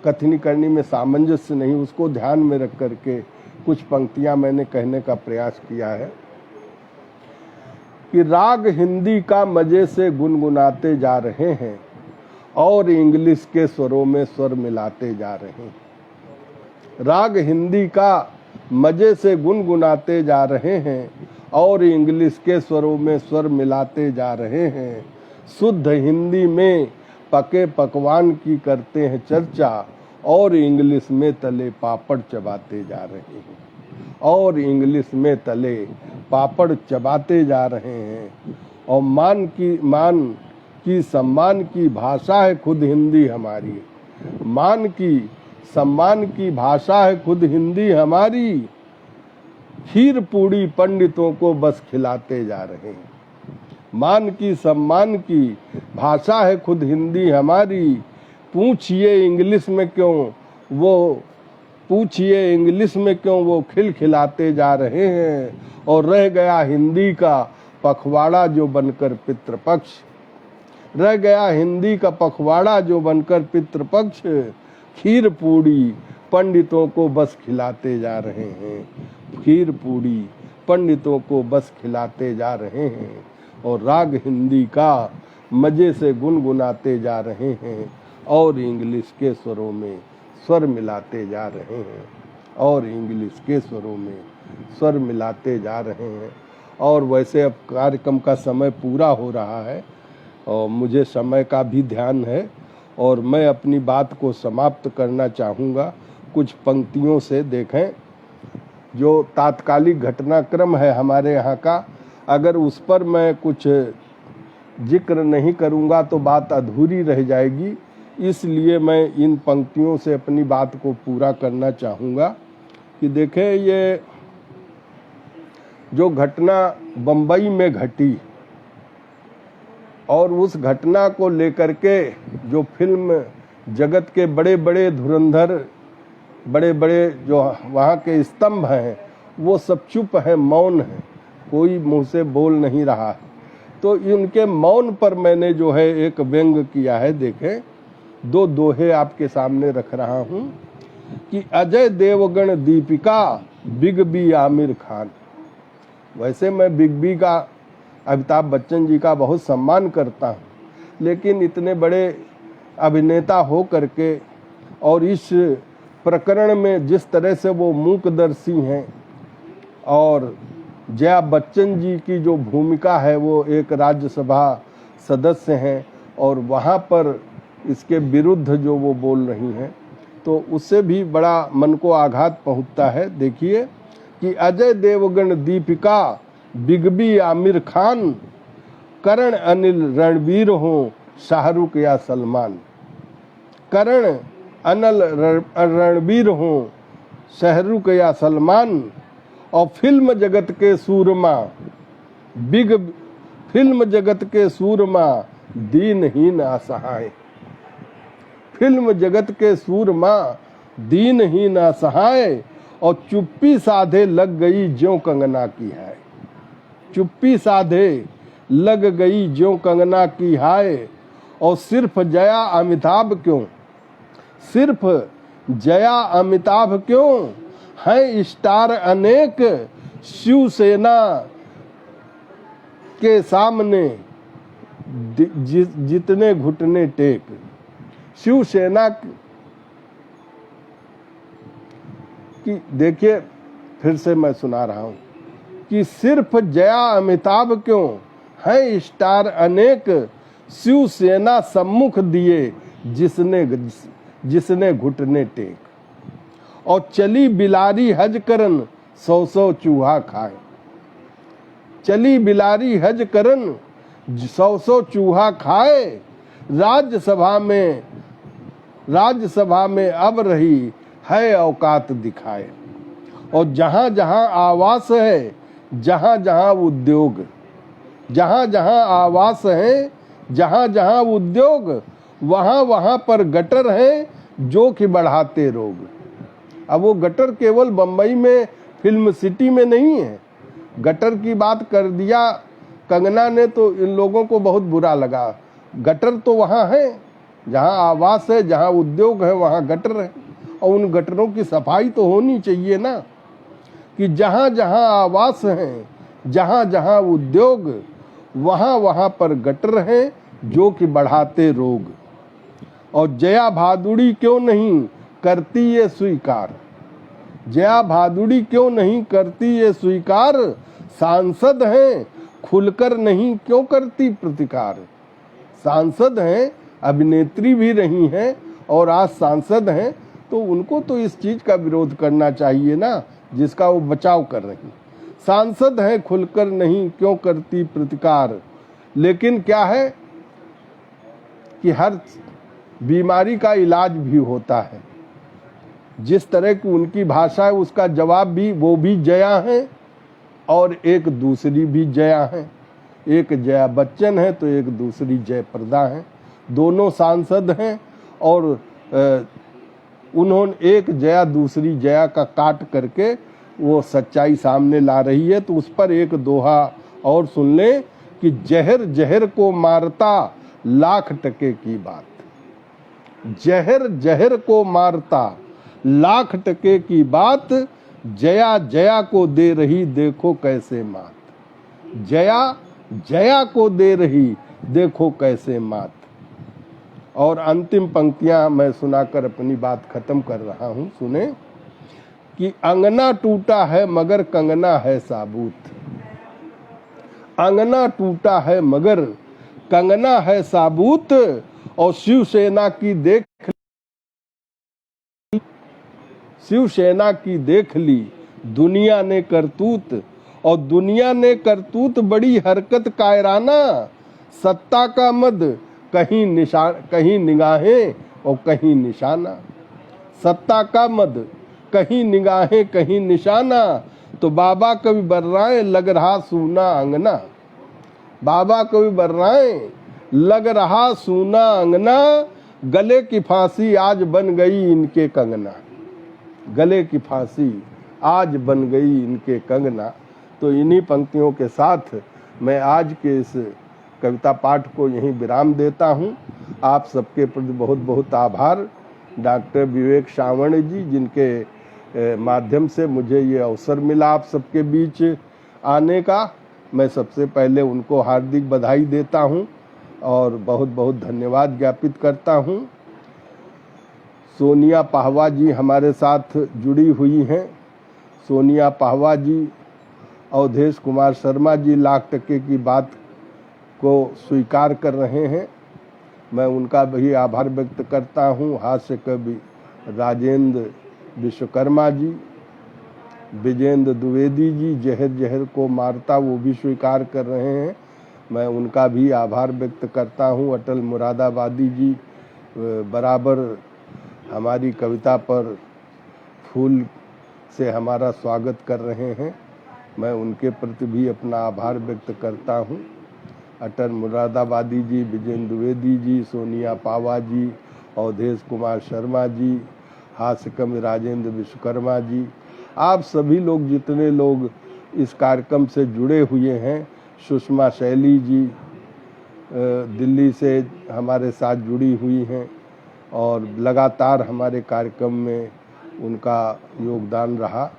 कथनी करनी में सामंजस्य नहीं, उसको ध्यान में रख करके कुछ पंक्तियां मैंने कहने का प्रयास किया है कि राग हिंदी का मजे से गुनगुनाते जा रहे हैं और इंग्लिश के स्वरों में स्वर मिलाते जा रहे हैं। राग हिंदी का मजे से गुनगुनाते जा रहे हैं और इंग्लिश के स्वरों में स्वर मिलाते जा रहे हैं। शुद्ध हिंदी में पके पकवान की करते हैं चर्चा और इंग्लिश में तले पापड़ चबाते जा रहे हैं, और इंग्लिश में तले पापड़ चबाते जा रहे हैं। और मान की सम्मान की भाषा है खुद हिंदी हमारी, मान की सम्मान की भाषा है खुद हिंदी हमारी। खीर पूड़ी पंडितों को बस खिलाते जा रहे हैं। मान की सम्मान की भाषा है खुद हिंदी हमारी। पूछिए इंग्लिश में क्यों वो खिलखिलाते जा रहे हैं। और रह गया हिंदी का पखवाड़ा जो बनकर पितृपक्ष, रह गया हिंदी का पखवाड़ा जो बनकर पितृपक्ष। खीर पूड़ी पंडितों को बस खिलाते जा रहे हैं, खीर पूड़ी पंडितों को बस खिलाते जा रहे हैं। और राग हिंदी का मजे से गुनगुनाते जा रहे हैं और इंग्लिश के स्वरों में स्वर मिलाते जा रहे हैं, और इंग्लिश के स्वरों में स्वर मिलाते जा रहे हैं। और वैसे अब कार्यक्रम का समय पूरा हो रहा है और मुझे समय का भी ध्यान है, और मैं अपनी बात को समाप्त करना चाहूँगा कुछ पंक्तियों से। देखें, जो तात्कालिक घटनाक्रम है हमारे यहाँ का, अगर उस पर मैं कुछ जिक्र नहीं करूँगा तो बात अधूरी रह जाएगी, इसलिए मैं इन पंक्तियों से अपनी बात को पूरा करना चाहूँगा कि देखें, ये जो घटना बम्बई में घटी और उस घटना को लेकर के जो फिल्म जगत के बड़े बड़े धुरंधर, बड़े बड़े जो वहाँ के स्तंभ हैं, वो सब चुप हैं, मौन हैं, कोई मुंह से बोल नहीं रहा है। तो इनके मौन पर मैंने जो है एक व्यंग किया है। देखें, दो दोहे आपके सामने रख रहा हूँ कि अजय देवगन दीपिका, बिग बी आमिर खान। वैसे मैं बिग बी का, अमिताभ बच्चन जी का बहुत सम्मान करता हूँ, लेकिन इतने बड़े अभिनेता हो करके और इस प्रकरण में जिस तरह से वो मूकदर्शी हैं, और जया बच्चन जी की जो भूमिका है, वो एक राज्यसभा सदस्य हैं और वहाँ पर इसके विरुद्ध जो वो बोल रही हैं, तो उससे भी बड़ा मन को आघात पहुँचता है। देखिए कि अजय देवगन दीपिका, बिग बी आमिर खान, करण अनिल रणवीर हो शाहरुख या सलमान। करण अनिल रणवीर हो शाहरुख या सलमान। और फिल्म जगत के सूरमा, फिल्म जगत के सूरमा, दीनहीन असहाय। फिल्म जगत के सूरमा, दीनहीन असहाय। और चुप्पी साधे लग गई ज्यों कंगना की है। चुप्पी साधे लग गई ज्यों कंगना की हाय। और सिर्फ जया अमिताभ क्यों, सिर्फ जया अमिताभ क्यों, हैं स्टार अनेक, शिवसेना के सामने जितने घुटने टेक। शिवसेना की देखिए, फिर से मैं सुना रहा हूं कि सिर्फ जया अमिताभ क्यों, हैं स्टार अनेक, शिवसेना सम्मुख दिए जिसने घुटने टेक। और चली बिलारी हज करन, 100 चूहा खाए। चली बिलारी हज करन, 100 चूहा खाए। राज्यसभा में अब रही है औकात दिखाए। और जहां जहां आवास है, जहां जहां उद्योग, जहां जहां आवास है, जहां जहां उद्योग, वहां वहां पर गटर है जो कि बढ़ाते रोग। अब वो गटर केवल बंबई में फिल्म सिटी में नहीं है। गटर की बात कर दिया कंगना ने तो इन लोगों को बहुत बुरा लगा। गटर तो वहाँ है, जहाँ आवास है, जहाँ उद्योग है, वहाँ गटर है। और उन गटरों की सफाई तो होनी चाहिए ना, कि जहाँ जहाँ आवास है, जहाँ जहाँ उद्योग, वहाँ वहाँ पर गटर है जो कि बढ़ाते रोग। और जया भादुड़ी क्यों नहीं करती ये स्वीकार, जया भादुड़ी क्यों नहीं करती ये स्वीकार। सांसद हैं खुलकर नहीं क्यों करती प्रतिकार। सांसद हैं, अभिनेत्री भी रही हैं और आज सांसद हैं, तो उनको तो इस चीज का विरोध करना चाहिए ना जिसका वो बचाव कर रही। सांसद हैं खुलकर नहीं क्यों करती प्रतिकार। लेकिन क्या है कि हर बीमारी का इलाज भी होता है। जिस तरह की उनकी भाषा है उसका जवाब भी, वो भी जया है और एक दूसरी भी जया है। एक जया बच्चन है तो एक दूसरी जयप्रदा है। दोनों सांसद हैं और उन्होंने एक जया दूसरी जया का काट करके वो सच्चाई सामने ला रही है। तो उस पर एक दोहा और सुन ले कि जहर जहर को मारता लाख टके की बात। जहर जहर को मारता लाख टके की बात, जया जया को दे रही देखो कैसे मात। जया जया को दे रही देखो कैसे मात। और अंतिम पंक्तियां मैं सुनाकर अपनी बात खत्म कर रहा हूं, सुने कि अंगना टूटा है मगर कंगना है साबूत। अंगना टूटा है मगर कंगना है साबूत। और शिवसेना की देख ली दुनिया ने करतूत। और दुनिया ने करतूत बड़ी हरकत कायराना। सत्ता का मद कहीं निगाहें और कहीं निशाना। सत्ता का मद कहीं निगाहें कहीं निशाना। तो बाबा कवि बर्राए लग रहा सूना अंगना। बाबा कवि बर्राए लग रहा सूना अंगना। गले की फांसी आज बन गई इनके कंगना। गले की फांसी आज बन गई इनके कंगना। तो इन्हीं पंक्तियों के साथ मैं आज के इस कविता पाठ को यहीं विराम देता हूं। आप सबके प्रति बहुत बहुत आभार। डॉक्टर विवेक सावर्ण जी, जिनके माध्यम से मुझे ये अवसर मिला आप सबके बीच आने का, मैं सबसे पहले उनको हार्दिक बधाई देता हूं और बहुत बहुत धन्यवाद ज्ञापित करता हूं। सोनिया पाहवा जी हमारे साथ जुड़ी हुई हैं। सोनिया पाहवा जी, अवधेश कुमार शर्मा जी लाख टके की बात को स्वीकार कर रहे हैं, मैं उनका भी आभार व्यक्त करता हूं। हास्य कवि राजेंद्र विश्वकर्मा जी, विजेंद्र द्विवेदी जी जहर जहर को मारता वो भी स्वीकार कर रहे हैं, मैं उनका भी आभार व्यक्त करता हूं। अटल मुरादाबादी जी बराबर हमारी कविता पर फूल से हमारा स्वागत कर रहे हैं, मैं उनके प्रति भी अपना आभार व्यक्त करता हूं। अटल मुरादाबादी जी, विजेंद्र द्विवेदी जी, सोनिया पावा जी, अवधेश कुमार शर्मा जी, हास्य कवि राजेंद्र विश्वकर्मा जी, आप सभी लोग जितने लोग इस कार्यक्रम से जुड़े हुए हैं, सुषमा शैली जी दिल्ली से हमारे साथ जुड़ी हुई हैं और लगातार हमारे कार्यक्रम में उनका योगदान रहा।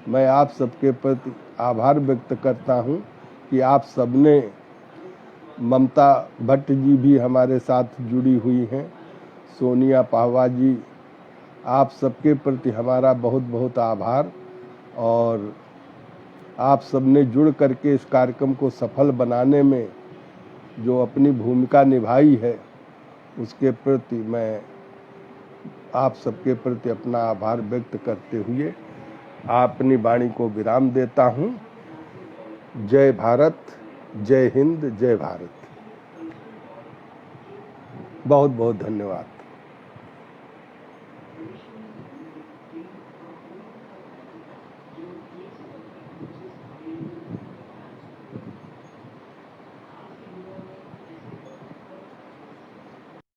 मैं आप सबके प्रति आभार व्यक्त करता हूं कि आप सबने, ममता भट्ट जी भी हमारे साथ जुड़ी हुई हैं, सोनिया पाहवा जी, आप सबके प्रति हमारा बहुत बहुत आभार। और आप सबने जुड़ करके इस कार्यक्रम को सफल बनाने में जो अपनी भूमिका निभाई है, उसके प्रति मैं आप सबके प्रति अपना आभार व्यक्त करते हुए अपनी वाणी को विराम देता हूं। जय भारत, जय हिंद, जय भारत। बहुत बहुत धन्यवाद।